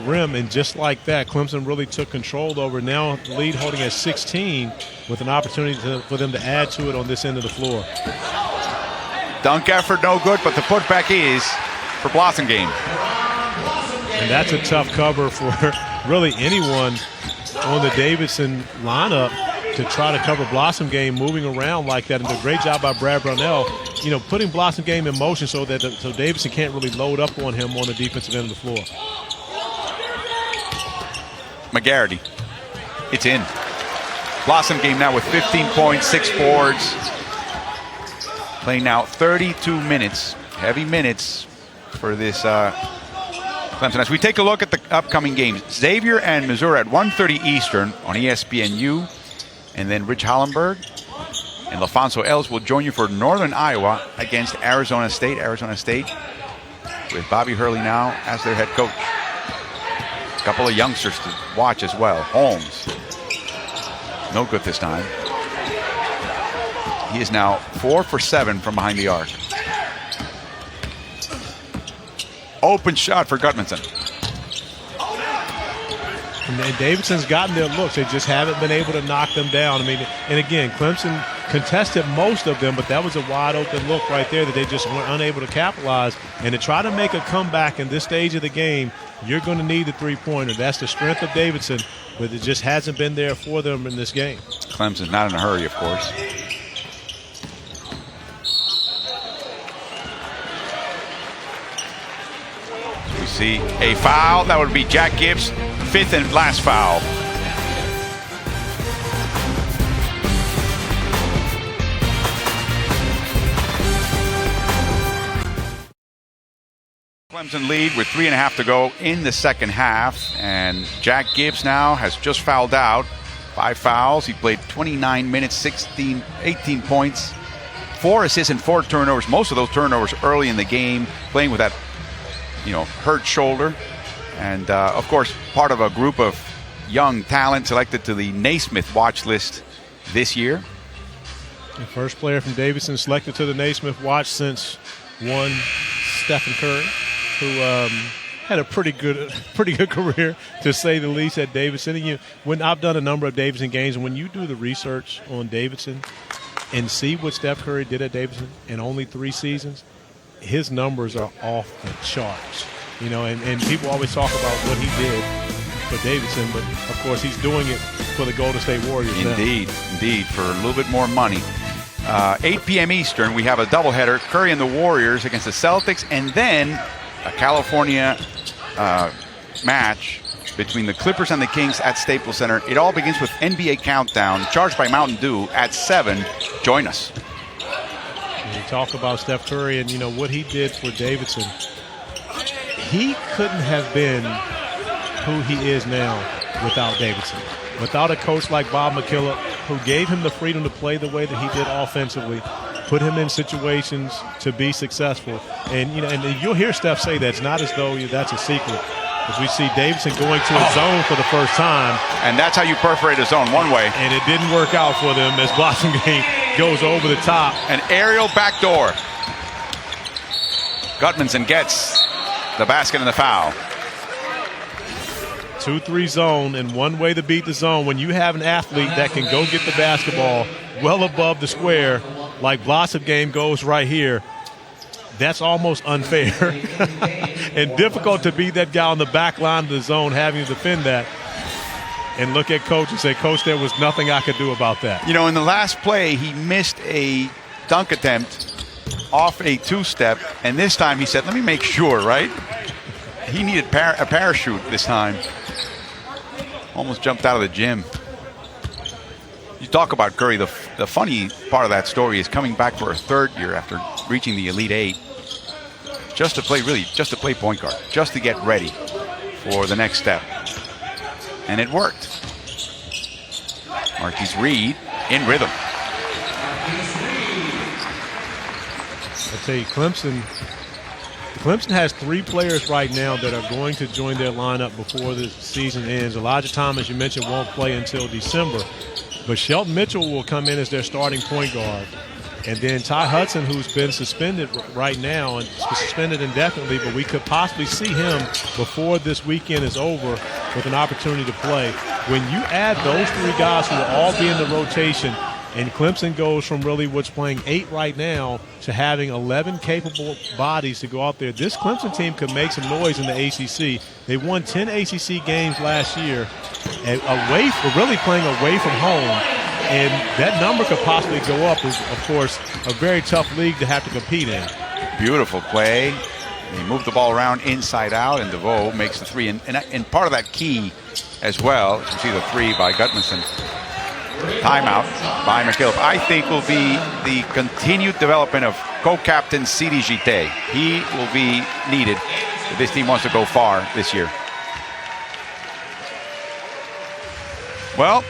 rim, and just like that, Clemson really took control over. Now the lead holding at 16 with an opportunity for them to add to it on this end of the floor. Dunk effort, no good, but the putback is for Blossomgame. And that's a tough cover for really anyone on the Davidson lineup to try to cover Blossomgame moving around like that. And a great job by Brad Brownell, putting Blossomgame in motion so Davidson can't really load up on him on the defensive end of the floor. McGarity, it's in. Blossomgame now with 15 points, 6 boards. Playing now 32 minutes, heavy minutes for this Clemson. As we take a look at the upcoming games, Xavier and Missouri at 1:30 Eastern on ESPNU. And then Rich Hollenberg and LaFonso Ellis will join you for Northern Iowa against Arizona State. Arizona State with Bobby Hurley now as their head coach. A couple of youngsters to watch as well. Holmes, no good this time. He is now 4 for 7 from behind the arc. Open shot for Gutmanson. And Davidson's gotten their looks. They just haven't been able to knock them down. And again, Clemson contested most of them, but that was a wide open look right there that they just weren't unable to capitalize. And to try to make a comeback in this stage of the game, you're going to need the three-pointer. That's the strength of Davidson, but it just hasn't been there for them in this game. Clemson's not in a hurry, of course. We see a foul. That would be Jack Gibbs. 5th and last foul. Clemson lead with 3.5 to go in the second half. And Jack Gibbs now has just fouled out. 5 fouls. He played 29 minutes, 18 points, 4 assists and 4 turnovers. Most of those turnovers early in the game, playing with that, hurt shoulder. And, of course, part of a group of young talent selected to the Naismith watch list this year. The first player from Davidson selected to the Naismith watch since one Stephen Curry, who had a pretty good career, to say the least, at Davidson. And when I've done a number of Davidson games, and when you do the research on Davidson and see what Steph Curry did at Davidson in only 3 seasons, his numbers are off the charts. And people always talk about what he did for Davidson, but of course he's doing it for the Golden State Warriors now. Indeed, for a little bit more money. 8 p.m. Eastern, we have a doubleheader, Curry and the Warriors against the Celtics, and then a California match between the Clippers and the Kings at Staples Center. It all begins with NBA Countdown, charged by Mountain Dew at 7. Join us. You talk about Steph Curry and, what he did for Davidson. He couldn't have been who he is now without Davidson. Without a coach like Bob McKillop, who gave him the freedom to play the way that he did offensively, put him in situations to be successful. And and you'll hear Steph say that. It's not as though that's a secret. As we see Davidson going to a zone for the first time. And that's how you perforate a zone, one way. And it didn't work out for them as Blossom Game goes over the top. An aerial backdoor. Gutmanson gets the basket and the foul. 2-3 zone, and one way to beat the zone, when you have an athlete that can go get the basketball well above the square, like Blossom Game goes right here, that's almost unfair and difficult to beat that guy on the back line of the zone having to defend that. And look at Coach and say, Coach, there was nothing I could do about that. In the last play, he missed a dunk attempt off a 2-step, and this time he said, let me make sure, right? He needed a parachute this time. Almost jumped out of the gym. You talk about Curry. The funny part of that story is coming back for a 3rd year after reaching the Elite 8, just to play point guard, just to get ready for the next step. And it worked. Marquise Reed in rhythm. I tell you, Clemson has 3 players right now that are going to join their lineup before the season ends. Elijah Thomas, you mentioned, won't play until December. But Shelton Mitchell will come in as their starting point guard. And then Ty Hudson, who's been suspended right now, and suspended indefinitely, but we could possibly see him before this weekend is over with an opportunity to play. When you add those 3 guys who will all be in the rotation, and Clemson goes from really what's playing 8 right now to having 11 capable bodies to go out there. This Clemson team could make some noise in the ACC. They won 10 ACC games last year, and really playing away from home. And that number could possibly go up. Is, of course, a very tough league to have to compete in. Beautiful play. He moved the ball around inside out, and DeVoe makes the 3. And part of that key as well, you see the 3 by Gutmanson. Timeout by McKillop. I think will be the continued development of co-captain Sidi Gite. He will be needed if this team wants to go far this year. Well,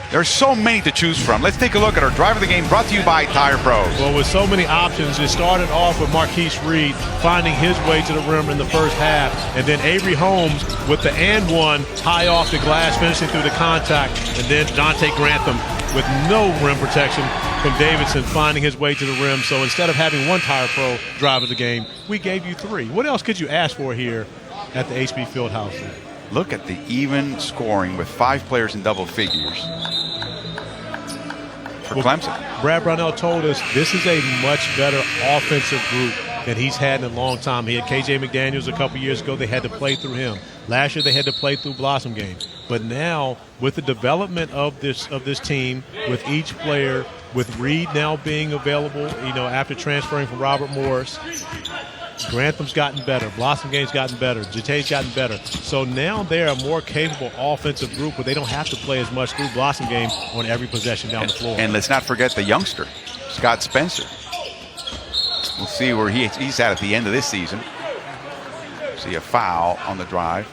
there's so many to choose from. Let's take a look at our drive of the game, brought to you by Tire Pros. Well, with so many options, it started off with Marquise Reed finding his way to the rim in the first half, and then Avery Holmes with the and one high off the glass, finishing through the contact, and then Dante Grantham with no rim protection from Davidson finding his way to the rim. So instead of having one Tire Pro drive of the game, we gave you 3. What else could you ask for here at the HB Fieldhouse? Look at the even scoring with 5 players in double figures for Clemson. Brad Brownell told us this is a much better offensive group than he's had in a long time. He had KJ McDaniels a couple years ago. They had to play through him. Last year they had to play through Blossom Game. But now with the development of this team, with each player, with Reed now being available, after transferring from Robert Morris, Grantham's gotten better. Blossom Game's gotten better. Jite's gotten better. So now they're a more capable offensive group where they don't have to play as much through Blossom Game on every possession down the floor. And let's not forget the youngster, Scott Spencer. We'll see where he's at the end of this season. See a foul on the drive.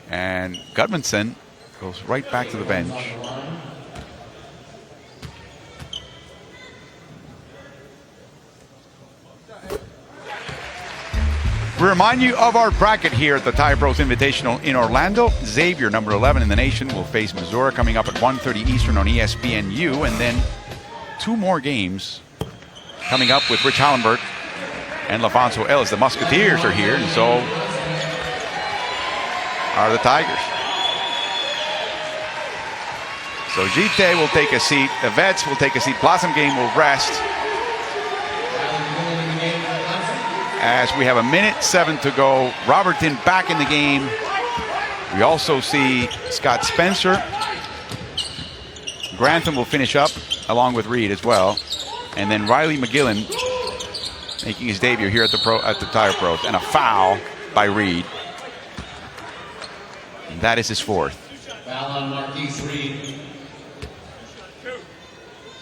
And Gudmundsson goes right back to the bench. We remind you of our bracket here at the Tire Pros Invitational in Orlando. Xavier, number 11 in the nation, will face Missouri coming up at 1:30 Eastern on ESPNU. And then 2 more games coming up with Rich Hallenberg and LaFonso Ellis. The Musketeers are here, and so are the Tigers. So Gite will take a seat. The Vets will take a seat. Blossom Game will rest. As we have 1:07 to go. Robertson back in the game. We also see Scott Spencer. Grantham will finish up along with Reed as well. And then Riley McGillen making his debut here at the Tire Pros. And a foul by Reed. And that is his fourth. Foul on Marquise Reed.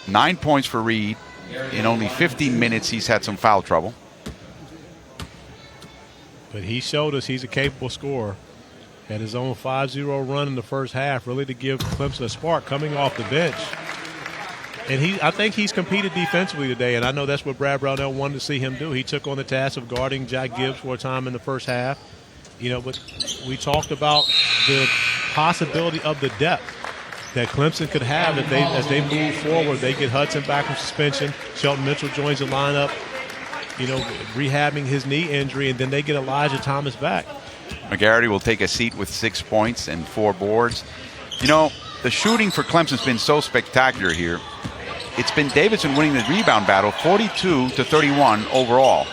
9 points for Reed. In only 15 minutes, he's had some foul trouble. But he showed us he's a capable scorer. Had his own 5-0 run in the first half, really to give Clemson a spark coming off the bench. And I think he's competed defensively today, and I know that's what Brad Brownell wanted to see him do. He took on the task of guarding Jack Gibbs for a time in the first half. But we talked about the possibility of the depth that Clemson could have as they move forward. They get Hudson back from suspension. Shelton Mitchell joins the lineup, rehabbing his knee injury, and then they get Elijah Thomas back. McGarity will take a seat with 6 points and 4 boards. The shooting for Clemson's been so spectacular here. It's been Davidson winning the rebound battle 42-31 overall.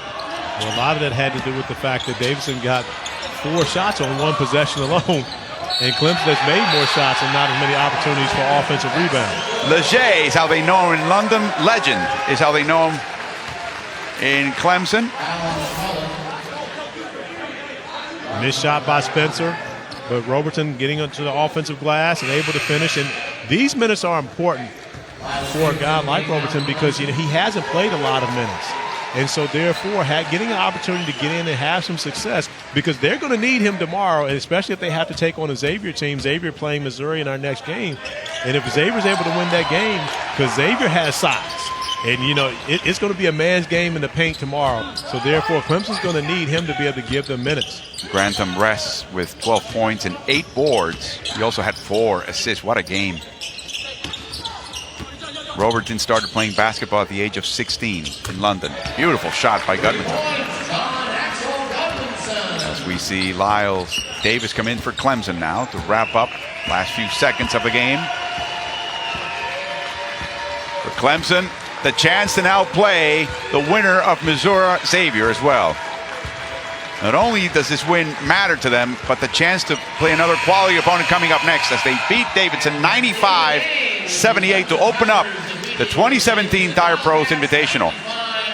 Well, a lot of that had to do with the fact that Davidson got 4 shots on one possession alone. And Clemson has made more shots and not as many opportunities for offensive rebound. Leger is how they know him in London. Legend is how they know him in Clemson. Missed shot by Spencer, but Robertson getting onto the offensive glass and able to finish. And these minutes are important for a guy like Robertson because he hasn't played a lot of minutes. And so, therefore, getting an opportunity to get in and have some success because they're going to need him tomorrow, and especially if they have to take on a Xavier team. Xavier playing Missouri in our next game. And if Xavier's able to win that game, because Xavier has size, and, it's going to be a man's game in the paint tomorrow. So, therefore, Clemson's going to need him to be able to give them minutes. Grantham rests with 12 points and 8 boards. He also had 4 assists. What a game. Robertson started playing basketball at the age of 16 in London. Beautiful shot by Gutman. As we see Lyles Davis come in for Clemson now to wrap up last few seconds of the game. For Clemson, the chance to now play the winner of Missouri Xavier as well. Not only does this win matter to them, but the chance to play another quality opponent coming up next as they beat Davidson 95-78 to open up the 2017 Tire Pros Invitational.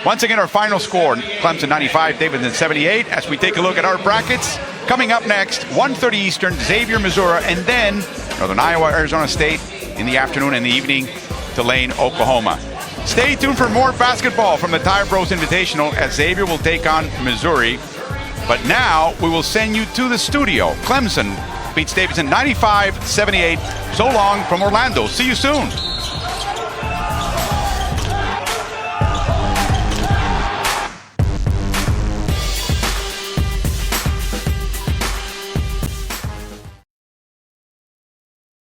Once again, our final score, Clemson 95, Davidson 78. As we take a look at our brackets, coming up next, 1:30 Eastern, Xavier, Missouri, and then Northern Iowa, Arizona State in the afternoon and the evening, Tulane, Oklahoma. Stay tuned for more basketball from the Tire Pros Invitational as Xavier will take on Missouri. But now we will send you to the studio. Clemson beats Davidson 95-78. So long from Orlando. See you soon.